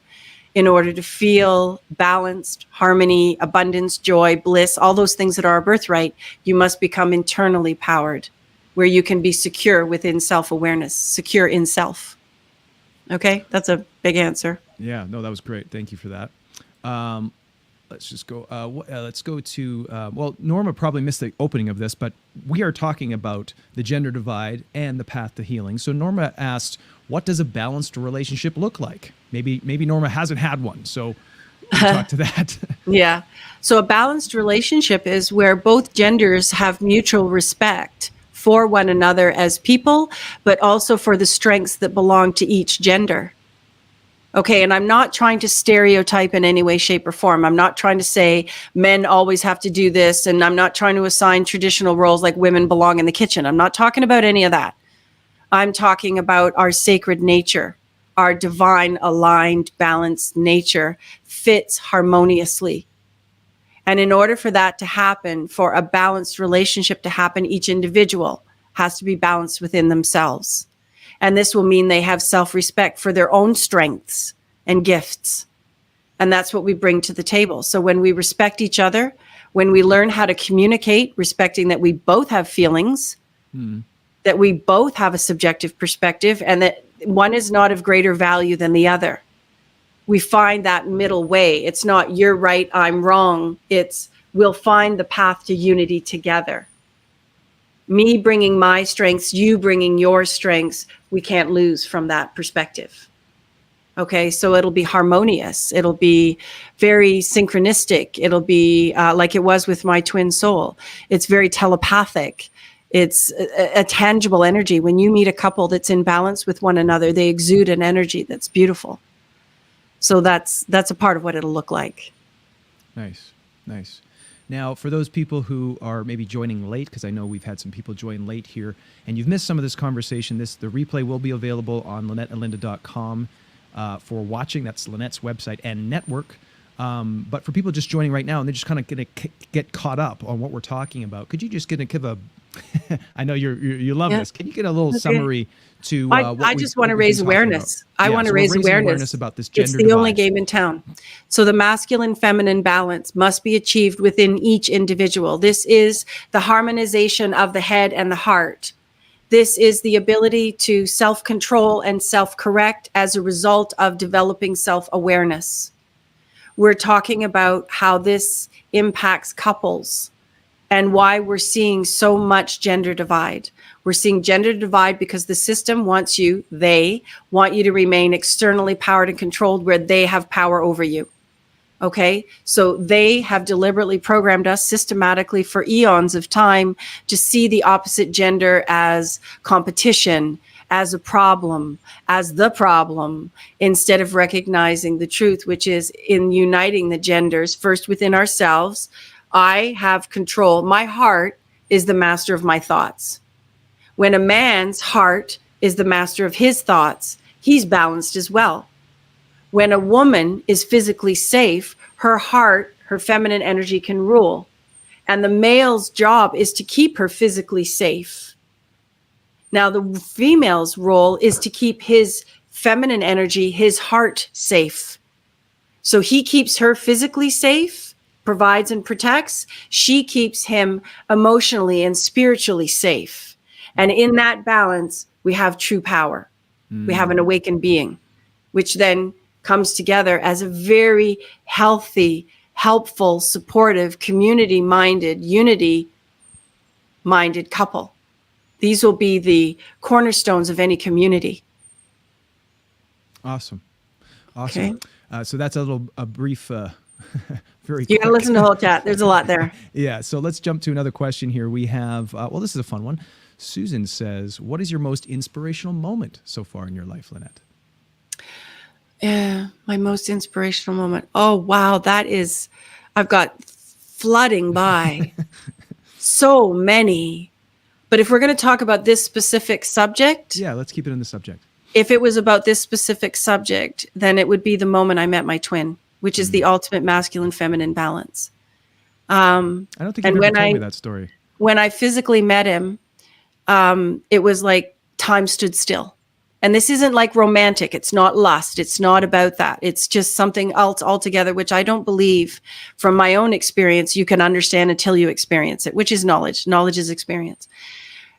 In order to feel balanced, harmony, abundance, joy, bliss, all those things that are our birthright, you must become internally powered, where you can be secure within self-awareness, secure in self. Okay, that's a big answer. Yeah, no, that was great. Thank you for that. Let's just go. Let's go to. Well, Norma probably missed the opening of this, but we are talking about the gender divide and the path to healing. So Norma asked, "What does a balanced relationship look like?" Maybe Norma hasn't had one, so we can talk to that. Yeah. So a balanced relationship is where both genders have mutual respect for one another as people, but also for the strengths that belong to each gender. Okay, and I'm not trying to stereotype in any way, shape, or form. I'm not trying to say men always have to do this, and I'm not trying to assign traditional roles like women belong in the kitchen. I'm not talking about any of that. I'm talking about our sacred nature, our divine, aligned, balanced nature fits harmoniously. And in order for that to happen, for a balanced relationship to happen, each individual has to be balanced within themselves. And this will mean they have self-respect for their own strengths and gifts. And that's what we bring to the table. So when we respect each other, when we learn how to communicate, respecting that we both have feelings, that we both have a subjective perspective, and that one is not of greater value than the other. We find that middle way. It's not you're right, I'm wrong. It's we'll find the path to unity together. Me bringing my strengths, you bringing your strengths, we can't lose from that perspective. Okay, so it'll be harmonious. It'll be very synchronistic. It'll be like it was with my twin soul. It's very telepathic. It's a tangible energy. When you meet a couple that's in balance with one another, they exude an energy that's beautiful. So that's a part of what it'll look like. Nice. Now, for those people who are maybe joining late, because I know we've had some people join late here, and you've missed some of this conversation, the replay will be available on LynetteElinda.com for watching. That's Lynette's website and network. But for people just joining right now, and they're just kind of going to get caught up on what we're talking about, could you just give a, I know you love this, can you get a little summary to I just want to raise awareness. I want to raise awareness about this gender It's the divide. only game in town. So the masculine-feminine balance must be achieved within each individual. This is the harmonization of the head and the heart. This is the ability to self-control and self-correct as a result of developing self-awareness. We're talking about how this impacts couples and why we're seeing so much gender divide. We're seeing gender divide because the system wants they want you to remain externally powered and controlled where they have power over you. Okay, so they have deliberately programmed us systematically for eons of time to see the opposite gender as competition, as a problem, as the problem, instead of recognizing the truth, which is in uniting the genders first within ourselves. I have control. My heart is the master of my thoughts. When a man's heart is the master of his thoughts, he's balanced as well. When a woman is physically safe, her heart, her feminine energy can rule. And the male's job is to keep her physically safe. Now, the female's role is to keep his feminine energy, his heart safe. So he keeps her physically safe, provides and protects. She keeps him emotionally and spiritually safe. And in that balance, we have true power. We have an awakened being, which then comes together as a very healthy, helpful, supportive, community-minded, unity-minded couple. These will be the cornerstones of any community. Awesome. Okay. So that's a brief, very You got to listen to the whole chat. There's a lot there. Yeah. So let's jump to another question here. We have, this is a fun one. Susan says, what is your most inspirational moment so far in your life, Lynette? Yeah, my most inspirational moment. Oh, wow. I've got flooding by so many. But if we're going to talk about this specific subject. Yeah, let's keep it in the subject. If it was about this specific subject, then it would be the moment I met my twin, which is the ultimate masculine-feminine balance. I don't think you've And ever told me that story. when I physically met him, it was like time stood still. And this isn't like romantic. It's not lust. It's not about that. It's just something else altogether, which I don't believe from my own experience you can understand until you experience it, which is knowledge. Knowledge is experience.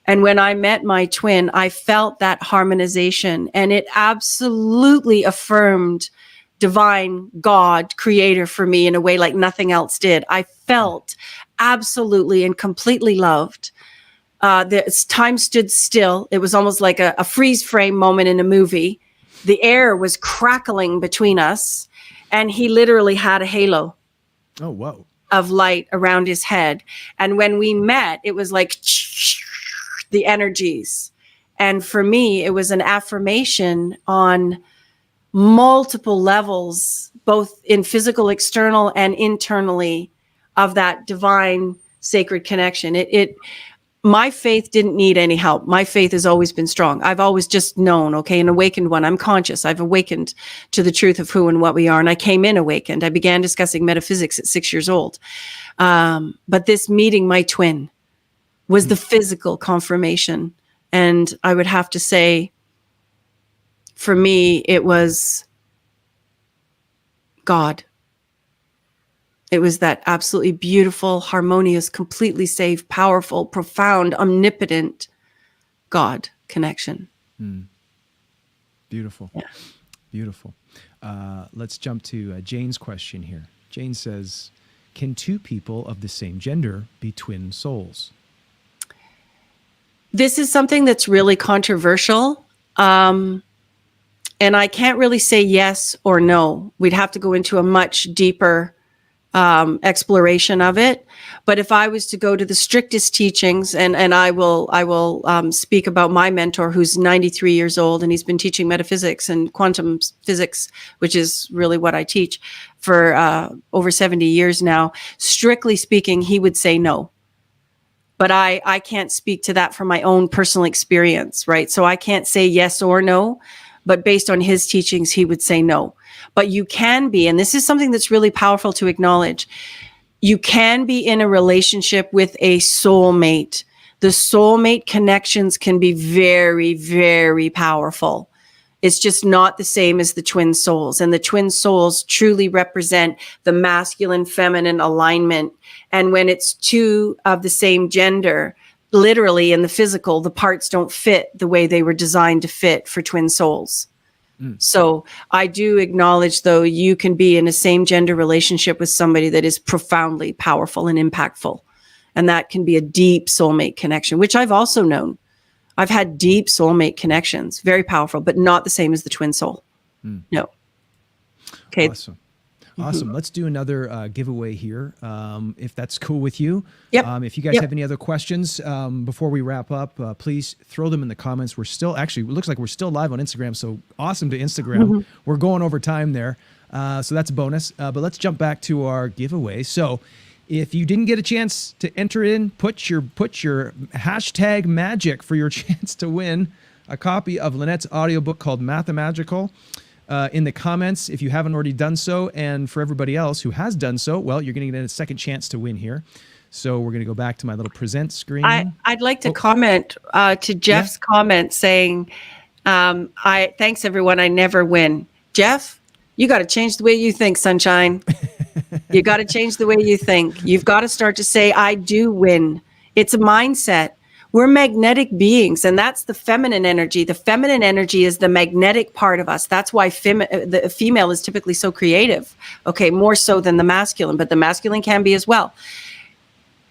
And when I met my twin, I felt that harmonization, and it absolutely affirmed divine God creator for me in a way like nothing else did. I felt absolutely and completely loved. Time stood still. It was almost like a freeze frame moment in a movie. The air was crackling between us, and he literally had a halo Oh, whoa. of light around his head. And when we met, it was like the energies. And for me, it was an affirmation on multiple levels, both in physical, external, and internally, of that divine sacred connection. My faith didn't need any help. My faith has always been strong. I've always just known, okay, an awakened one. I'm conscious. I've awakened to the truth of who and what we are. And I came in awakened. I began discussing metaphysics at 6 years old. But this meeting my twin was the physical confirmation. And I would have to say, for me, it was God. It was that absolutely beautiful, harmonious, completely safe, powerful, profound, omnipotent God connection. Beautiful. Yeah. Beautiful. Let's jump to Jane's question here. Jane says, can two people of the same gender be twin souls? This is something that's really controversial. And I can't really say yes or no. We'd have to go into a much deeper exploration of it. But if I was to go to the strictest teachings, and I will speak about my mentor, who's 93 years old, and he's been teaching metaphysics and quantum physics, which is really what I teach, for over 70 years now. Strictly speaking, he would say no. But I can't speak to that from my own personal experience, right? So I can't say yes or no, but based on his teachings, he would say no. But you can be, and this is something that's really powerful to acknowledge, you can be in a relationship with a soulmate. The soulmate connections can be very, very powerful. It's just not the same as the twin souls. And the twin souls truly represent the masculine, feminine alignment. And when it's two of the same gender, literally in the physical, the parts don't fit the way they were designed to fit for twin souls. So I do acknowledge, though, you can be in a same gender relationship with somebody that is profoundly powerful and impactful. And that can be a deep soulmate connection, which I've also known. I've had deep soulmate connections, very powerful, but not the same as the twin soul. No. Okay. Awesome. Awesome. Let's do another giveaway here, if that's cool with you. Yep. If you guys have any other questions before we wrap up, please throw them in the comments. We're still, actually, it looks like we're still live on Instagram, so awesome to Instagram. We're going over time there, so that's a bonus. But let's jump back to our giveaway. So if you didn't get a chance to enter in, put your hashtag magic for your chance to win a copy of Lynette's audiobook called Mathemagical. In the comments, if you haven't already done so. And for everybody else who has done so, well, you're going to get a second chance to win here. So we're going to go back to my little present screen. I'd like to comment to Jeff's comment saying, thanks everyone, I never win. Jeff, you got to change the way you think, sunshine. You got to change the way you think. You've got to start to say, I do win. It's a mindset. We're magnetic beings, and that's the feminine energy. The feminine energy is the magnetic part of us. That's why the female is typically so creative, okay, more so than the masculine, but the masculine can be as well.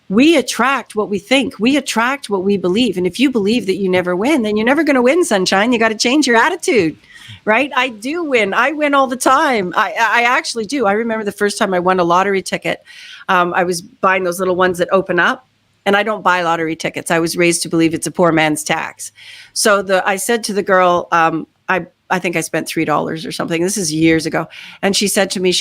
We attract what we think. We attract what we believe. And if you believe that you never win, then you're never going to win, sunshine. You got to change your attitude, right? I do win. I win all the time. I actually do. I remember the first time I won a lottery ticket. I was buying those little ones that open up. And I don't buy lottery tickets. I was raised to believe it's a poor man's tax. So I said to the girl, I think I spent $3 or something. This is years ago. And she said to me,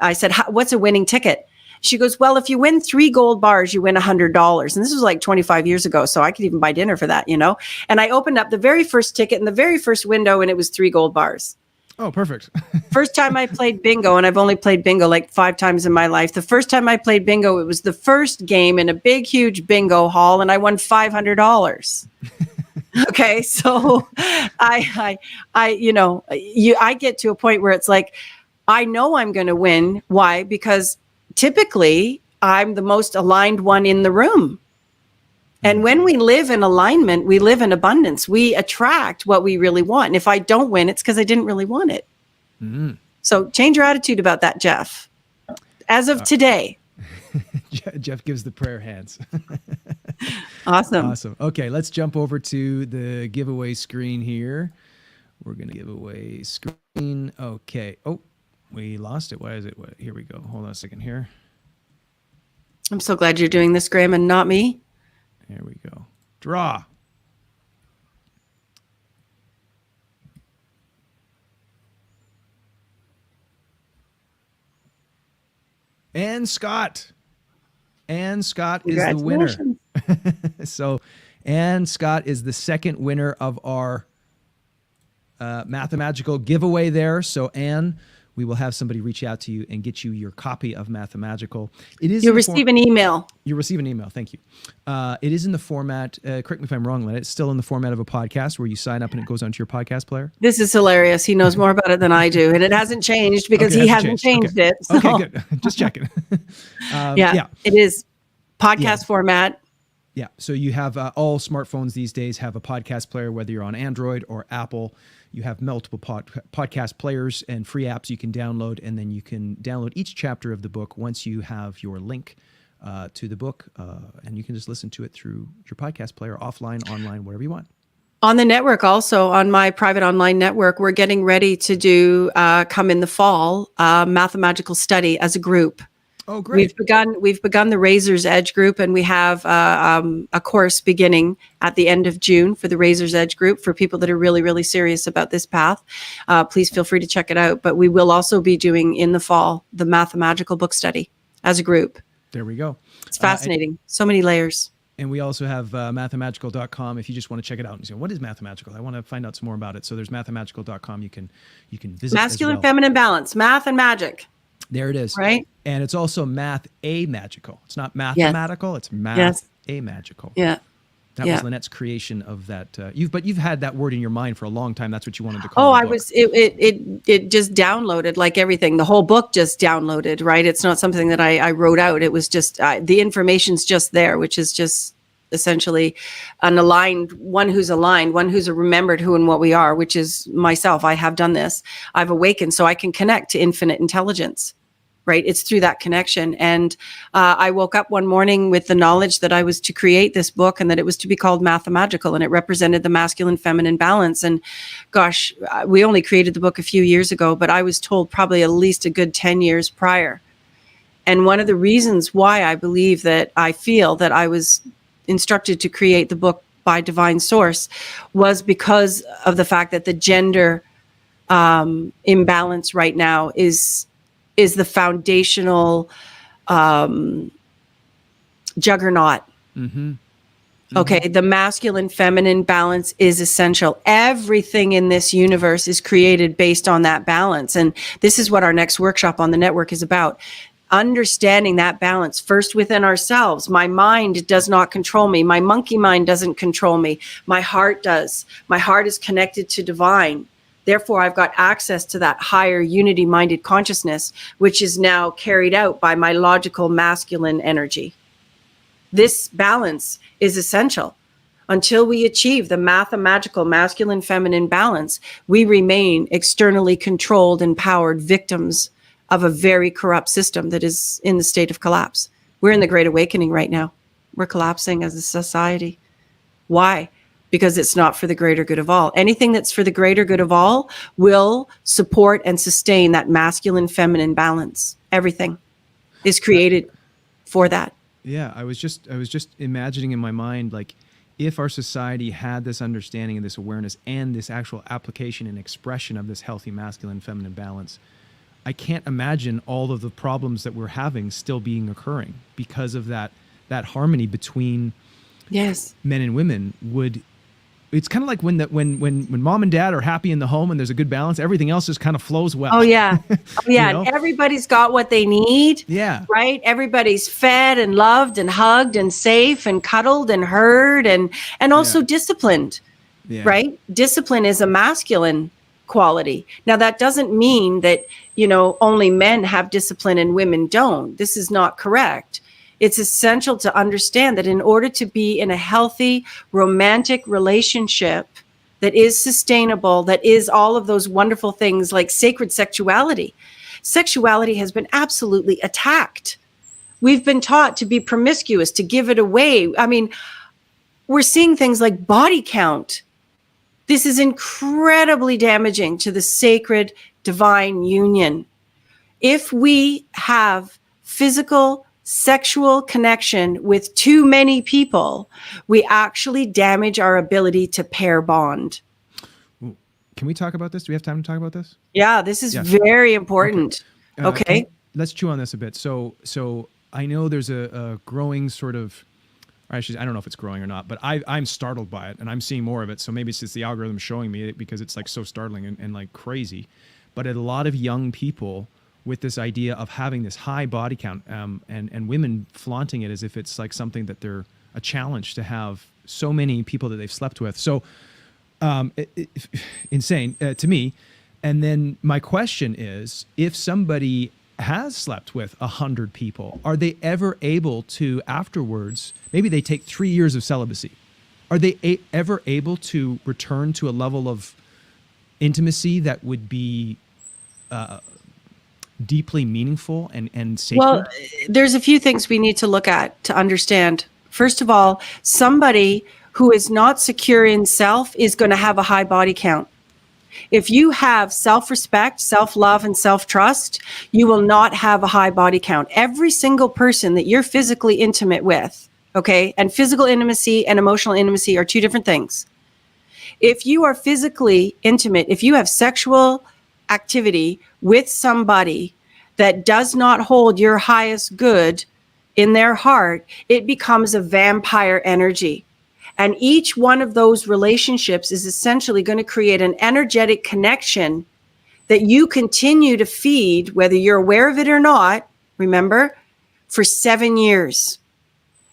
I said, what's a winning ticket? She goes, well, if you win 3 gold bars, you win $100. And this was like 25 years ago. So I could even buy dinner for that, you know? And I opened up the very first ticket in the very first window, and it was 3 gold bars. Oh, perfect. First time I played bingo, and I've only played bingo like 5 times in my life. The first time I played bingo, it was the first game in a big, huge bingo hall, and I won $500. Okay, so I get to a point where it's like, I know I'm going to win. Why? Because typically I'm the most aligned one in the room. And when we live in alignment, we live in abundance. We attract what we really want. And if I don't win, it's because I didn't really want it. Mm-hmm. So change your attitude about that, Jeff. As of today. Jeff gives the prayer hands. Awesome. Awesome. Okay, let's jump over to the giveaway screen here. We're going to give away screen. Okay. Oh, we lost it. Why is it? Here we go. Hold on a second here. I'm so glad you're doing this, Graham, and not me. Here we go. Draw. And Scott. Ann Scott is the winner. So Ann Scott is the second winner of our Mathemagical giveaway there. So Ann, we will have somebody reach out to you and get you your copy of Mathemagical. It is You'll receive an email. You receive an email. Thank you. It is in the format, correct me if I'm wrong, Lynette, it's still in the format of a podcast where you sign up and it goes onto your podcast player. This is hilarious. He knows more about it than I do. And it hasn't changed because he hasn't changed it. So. Okay, good. Just checking. Yeah, it is podcast format. Yeah. So you have all smartphones these days have a podcast player, whether you're on Android or Apple. You have multiple podcast players and free apps you can download, and then you can download each chapter of the book once you have your link to the book, and you can just listen to it through your podcast player, offline, online, whatever you want. On the network, also on my private online network, we're getting ready to do, come in the fall, Mathemagical study as a group. Oh, great. We've begun the Razor's Edge group, and we have a course beginning at the end of June for the Razor's Edge group for people that are really, really serious about this path. Please feel free to check it out. But we will also be doing in the fall the Mathemagical book study as a group. There we go. It's fascinating. So many layers. And we also have mathemagical.com if you just want to check it out and say, what is Mathemagical? I want to find out some more about it. So there's mathemagical.com. You can visit. Masculine, as well. feminine balance, math and magic. There it is. Right. And it's also math-a-magical. It's not mathematical. It's math-a-magical. Yeah. That was Lynette's creation of that. You've had that word in your mind for a long time. That's what you wanted to call it. It just downloaded like everything. The whole book just downloaded, right? It's not something that I wrote out. It was just, the information's just there, which is just essentially one who's remembered who and what we are, which is myself. I have done this. I've awakened so I can connect to infinite intelligence. Right? It's through that connection. And I woke up one morning with the knowledge that I was to create this book and that it was to be called Mathemagical, and it represented the masculine feminine balance. And gosh, we only created the book a few years ago, but I was told probably at least a good 10 years prior. And one of the reasons why I believe that I feel that I was instructed to create the book by divine source was because of the fact that the gender imbalance right now is the foundational juggernaut. Mm-hmm. Okay, the masculine feminine balance is essential. Everything in this universe is created based on that balance. And this is what our next workshop on the network is about. Understanding that balance first within ourselves. My mind does not control me. My monkey mind doesn't control me. My heart does. My heart is connected to divine. Therefore, I've got access to that higher unity-minded consciousness, which is now carried out by my logical masculine energy. This balance is essential. Until we achieve the mathematical masculine-feminine balance, we remain externally controlled and powered victims of a very corrupt system that is in the state of collapse. We're in the Great Awakening right now. We're collapsing as a society. Why? Because it's not for the greater good of all. Anything that's for the greater good of all will support and sustain that masculine feminine balance. Everything is created for that. Yeah, I was just imagining in my mind, like, if our society had this understanding and this awareness and this actual application and expression of this healthy masculine feminine balance, I can't imagine all of the problems that we're having still being occurring because of that harmony between men and women would it's kind of like when mom and dad are happy in the home and there's a good balance, everything else just kind of flows well. Oh yeah. Oh yeah. You know? And everybody's got what they need. Yeah. Right. Everybody's fed and loved and hugged and safe and cuddled and heard and also disciplined. Yeah. Right. Discipline is a masculine quality. Now that doesn't mean that, only men have discipline and women don't. This is not correct. It's essential to understand that in order to be in a healthy, romantic relationship that is sustainable, that is all of those wonderful things like sacred sexuality, sexuality has been absolutely attacked. We've been taught to be promiscuous, to give it away. I mean, we're seeing things like body count. This is incredibly damaging to the sacred divine union. If we have physical sexual connection with too many people, we actually damage our ability to pair bond. Can we talk about this? Do we have time to talk about this? Yeah, this is very important. Okay. Let's chew on this a bit. So I know there's a growing sort of, actually, I don't know if it's growing or not, but I'm startled by it and I'm seeing more of it. So maybe it's just the algorithm showing me it because it's like so startling and like crazy. But a lot of young people with this idea of having this high body count and women flaunting it as if it's like something that they're a challenge to have so many people that they've slept with. So insane to me. And then my question is, if somebody has slept with 100 people, are they ever able to afterwards, maybe they take 3 years of celibacy, are they ever able to return to a level of intimacy that would be deeply meaningful and sacred? Well, there's a few things we need to look at to understand. First of all, somebody who is not secure in self is going to have a high body count. If you have self-respect, self-love, and self-trust, you will not have a high body count. Every single person that you're physically intimate with, okay, and physical intimacy and emotional intimacy are two different things. If you are physically intimate, if you have sexual activity with somebody that does not hold your highest good in their heart, it becomes a vampire energy. And each one of those relationships is essentially going to create an energetic connection that you continue to feed, whether you're aware of it or not, remember, for 7 years.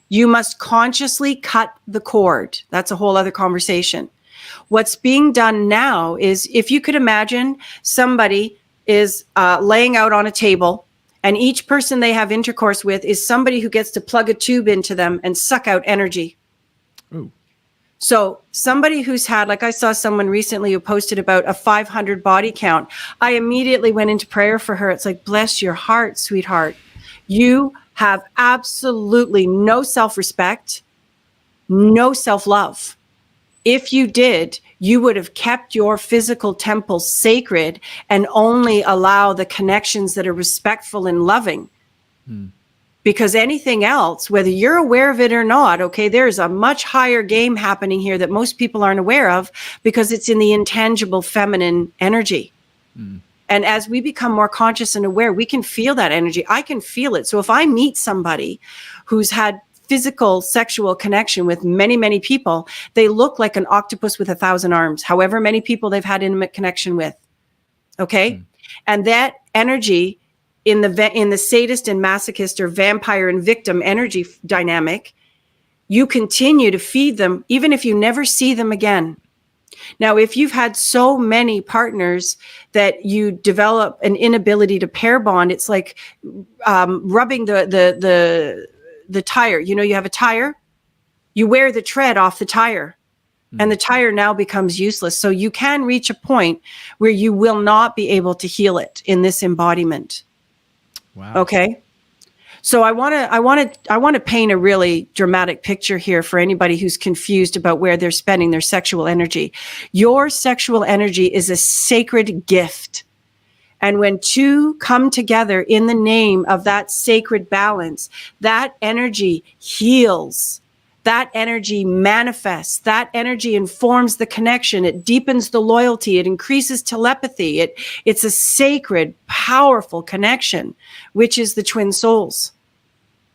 You must consciously cut the cord. That's a whole other conversation. What's being done now is, if you could imagine, somebody is laying out on a table, and each person they have intercourse with is somebody who gets to plug a tube into them and suck out energy. Ooh. So somebody who's had, like I saw someone recently who posted about a 500 body count. I immediately went into prayer for her. It's like, bless your heart, sweetheart. You have absolutely no self-respect, no self-love. If you did, you would have kept your physical temple sacred and only allow the connections that are respectful and loving. Because anything else, whether you're aware of it or not, okay, there's a much higher game happening here that most people aren't aware of, because it's in the intangible feminine energy. And as we become more conscious and aware, we can feel that energy. I can feel it. So if I meet somebody who's had physical sexual connection with many, many people, they look like an octopus with 1,000 arms, however many people they've had intimate connection with. Okay. And that energy in the sadist and masochist or vampire and victim energy dynamic, you continue to feed them even if you never see them again. Now, if you've had so many partners that you develop an inability to pair bond, it's like rubbing the tire. You know, you have a tire, you wear the tread off the tire, and the tire now becomes useless. So you can reach a point where you will not be able to heal it in this embodiment. Wow. Okay. So I want to paint a really dramatic picture here for anybody who's confused about where they're spending their sexual energy. Your sexual energy is a sacred gift. And when two come together in the name of that sacred balance, that energy heals. That energy manifests. That energy informs the connection. It deepens the loyalty. It increases telepathy. It's a sacred, powerful connection, which is the twin souls.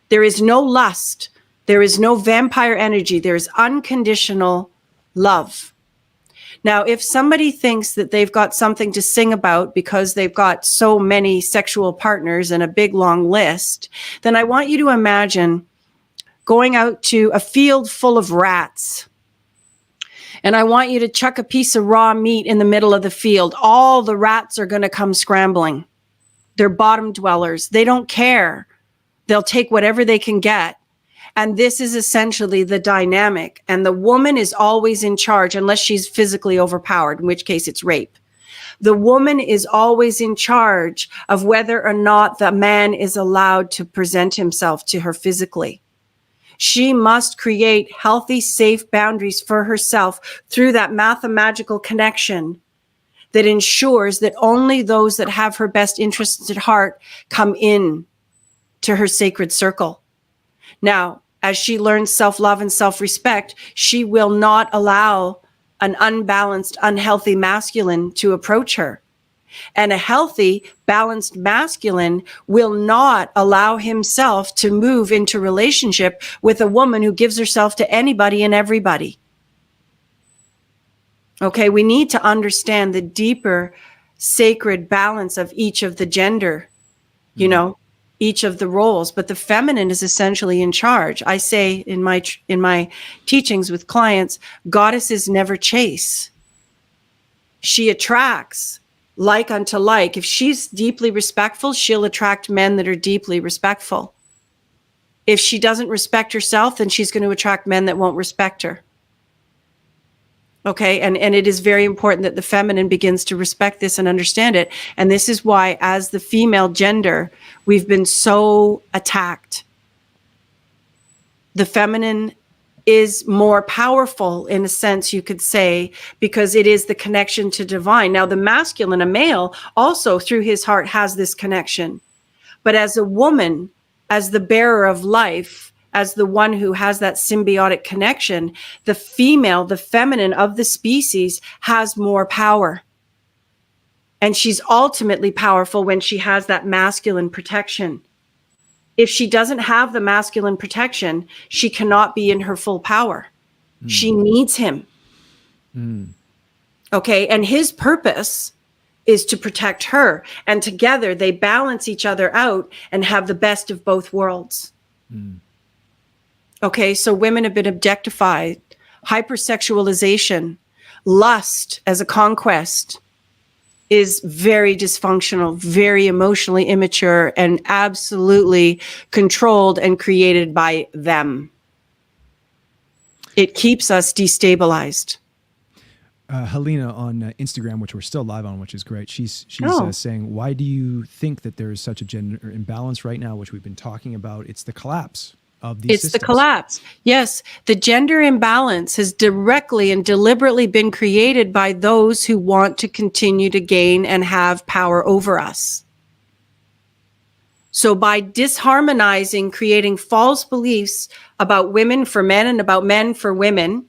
There is no lust. There is no vampire energy. There is unconditional love. Now, if somebody thinks that they've got something to sing about because they've got so many sexual partners and a big long list, then I want you to imagine going out to a field full of rats. And I want you to chuck a piece of raw meat in the middle of the field. All the rats are going to come scrambling. They're bottom dwellers. They don't care. They'll take whatever they can get. And this is essentially the dynamic. And the woman is always in charge unless she's physically overpowered, in which case it's rape. The woman is always in charge of whether or not the man is allowed to present himself to her physically. She must create healthy, safe boundaries for herself through that mathematical connection that ensures that only those that have her best interests at heart come in to her sacred circle. Now, as she learns self-love and self-respect, she will not allow an unbalanced, unhealthy masculine to approach her. And a healthy, balanced masculine will not allow himself to move into relationship with a woman who gives herself to anybody and everybody. Okay, we need to understand the deeper sacred balance of each of the gender, you know, each of the roles, but the feminine is essentially in charge. I say in my teachings with clients, goddesses never chase. She attracts like unto like. If she's deeply respectful, she'll attract men that are deeply respectful. If she doesn't respect herself, then she's going to attract men that won't respect her. Okay, and it is very important that the feminine begins to respect this and understand it. And this is why, as the female gender, we've been so attacked. The feminine is more powerful, in a sense, you could say, because it is the connection to divine. Now, the masculine, a male, also through his heart has this connection. But as a woman, as the bearer of life, as the one who has that symbiotic connection, the female, the feminine of the species has more power. And she's ultimately powerful when she has that masculine protection. If she doesn't have the masculine protection, she cannot be in her full power. She needs him. Okay, and his purpose is to protect her. And together they balance each other out and have the best of both worlds. Okay, so women have been objectified, hypersexualization, lust as a conquest is very dysfunctional, very emotionally immature, and absolutely controlled and created by them. It keeps us destabilized. Helena on Instagram, which we're still live on, which is great. She's saying, why do you think that there is such a gender imbalance right now, which we've been talking about? It's the collapse of these systems. The collapse. Yes, the gender imbalance has directly and deliberately been created by those who want to continue to gain and have power over us. So by disharmonizing, creating false beliefs about women for men and about men for women,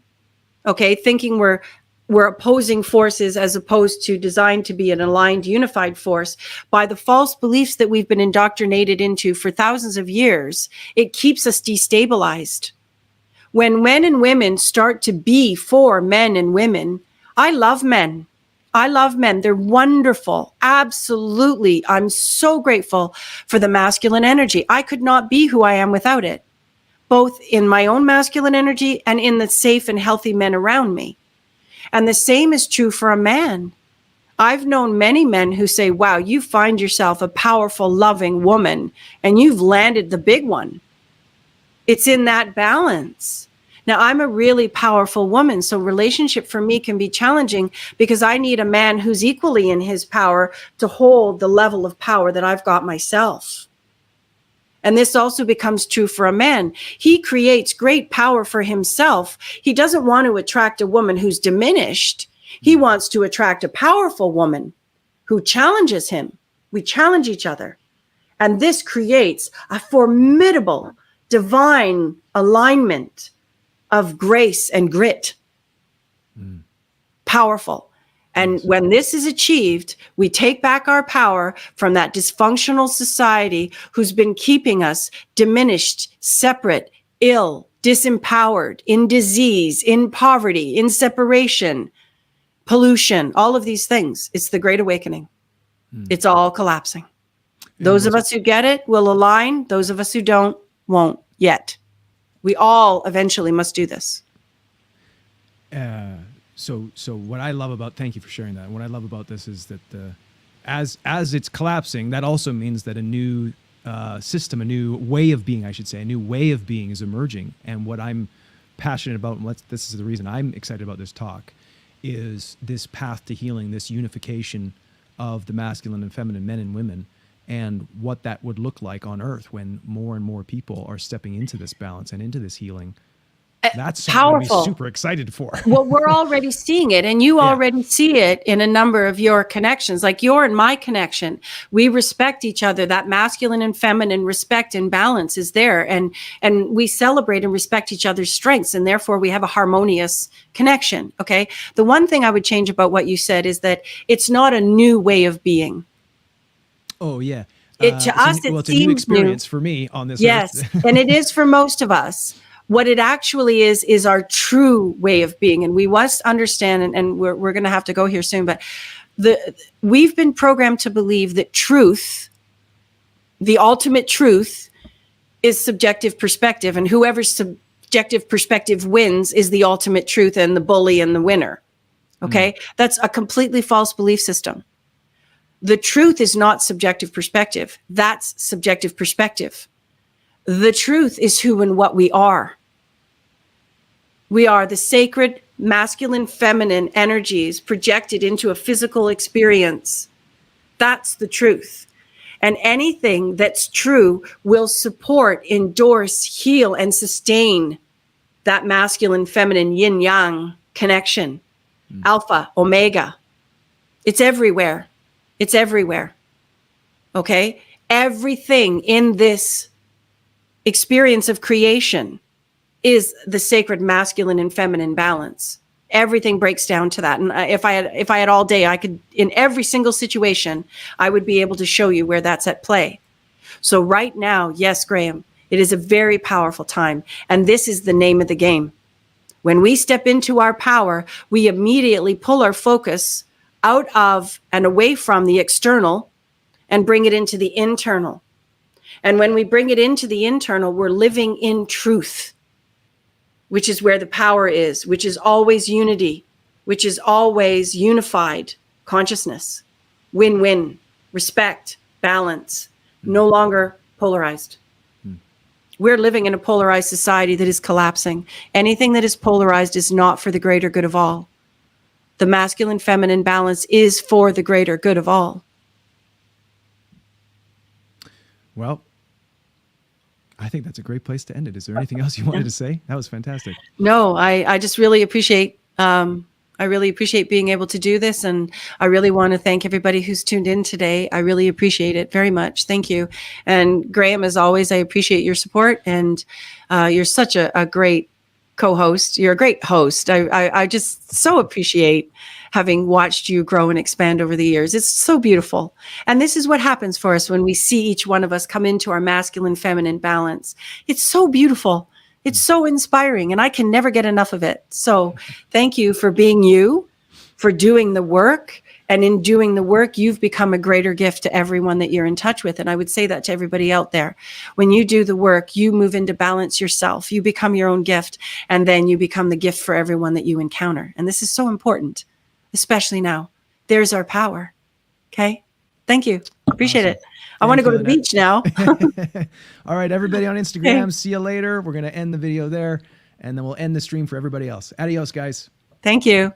okay, thinking we're opposing forces as opposed to designed to be an aligned, unified force, by the false beliefs that we've been indoctrinated into for thousands of years, it keeps us destabilized. When men and women start to be for men and women, I love men. I love men. They're wonderful. Absolutely. I'm so grateful for the masculine energy. I could not be who I am without it, both in my own masculine energy and in the safe and healthy men around me. And the same is true for a man. I've known many men who say, wow, you find yourself a powerful, loving woman, and you've landed the big one. It's in that balance. Now, I'm a really powerful woman, so relationship for me can be challenging because I need a man who's equally in his power to hold the level of power that I've got myself. And this also becomes true for a man. He creates great power for himself. He doesn't want to attract a woman who's diminished. He wants to attract a powerful woman who challenges him. We challenge each other. And this creates a formidable divine alignment of grace and grit. Powerful. And when this is achieved, we take back our power from that dysfunctional society who's been keeping us diminished, separate, ill, disempowered, in disease, in poverty, in separation, pollution, all of these things. It's the Great Awakening. It's all collapsing. Those of us who get it will align. Those of us who don't, won't yet. We all eventually must do this. So what I love about, thank you for sharing that. What I love about this is that as it's collapsing, that also means that a new system, a new way of being, I should say, a new way of being is emerging. And what I'm passionate about, and this is the reason I'm excited about this talk, is this path to healing, this unification of the masculine and feminine, men and women, and what that would look like on Earth when more and more people are stepping into this balance and into this healing. That's something to be super excited for. Well, we're already seeing it, and you already see it in a number of your connections, like your and my connection. We respect each other. That masculine and feminine respect and balance is there, and we celebrate and respect each other's strengths, and therefore we have a harmonious connection. Okay. The one thing I would change about what you said is that it's not a new way of being. Oh yeah. To us, it's a new experience for me on this. Yes, earth. and it is for most of us. What it actually is our true way of being. And we must understand, and we're going to have to go here soon, but we've been programmed to believe that truth, the ultimate truth, is subjective perspective. And whoever's subjective perspective wins is the ultimate truth and the bully and the winner. Okay? That's a completely false belief system. The truth is not subjective perspective. That's subjective perspective. The truth is who and what we are. We are the sacred, masculine, feminine energies projected into a physical experience. That's the truth. And anything that's true will support, endorse, heal, and sustain that masculine, feminine, yin-yang connection. Alpha, omega. It's everywhere. It's everywhere. Okay? Everything in this experience of creation is the sacred masculine and feminine balance. Everything breaks down to that. And if I had all day, I could, in every single situation, I would be able to show you where that's at play. So right now, yes, Graham, it is a very powerful time. And this is the name of the game. When we step into our power, we immediately pull our focus out of and away from the external and bring it into the internal. And when we bring it into the internal, we're living in truth, which is where the power is, which is always unity, which is always unified consciousness, win-win, respect, balance, no longer polarized. We're living in a polarized society that is collapsing. Anything that is polarized is not for the greater good of all. The masculine feminine balance is for the greater good of all. Well, I think that's a great place to end it. Is there anything else you wanted to say? That was fantastic. No, I just really appreciate being able to do this. And I really want to thank everybody who's tuned in today. I really appreciate it very much. Thank you. And Graham, as always, I appreciate your support. And you're such a great co-host. You're a great host. I just so appreciate having watched you grow and expand over the years. It's so beautiful. And this is what happens for us when we see each one of us come into our masculine, feminine balance. It's so beautiful. It's so inspiring, and I can never get enough of it. So thank you for being you, for doing the work. And in doing the work, you've become a greater gift to everyone that you're in touch with. And I would say that to everybody out there. When you do the work, you move into balance yourself. You become your own gift, and then you become the gift for everyone that you encounter. And this is so important, especially now. There's our power. Okay? Thank you. Appreciate it. I want to go to the beach now. All right, everybody on Instagram, see you later. We're going to end the video there, and then we'll end the stream for everybody else. Adios, guys. Thank you.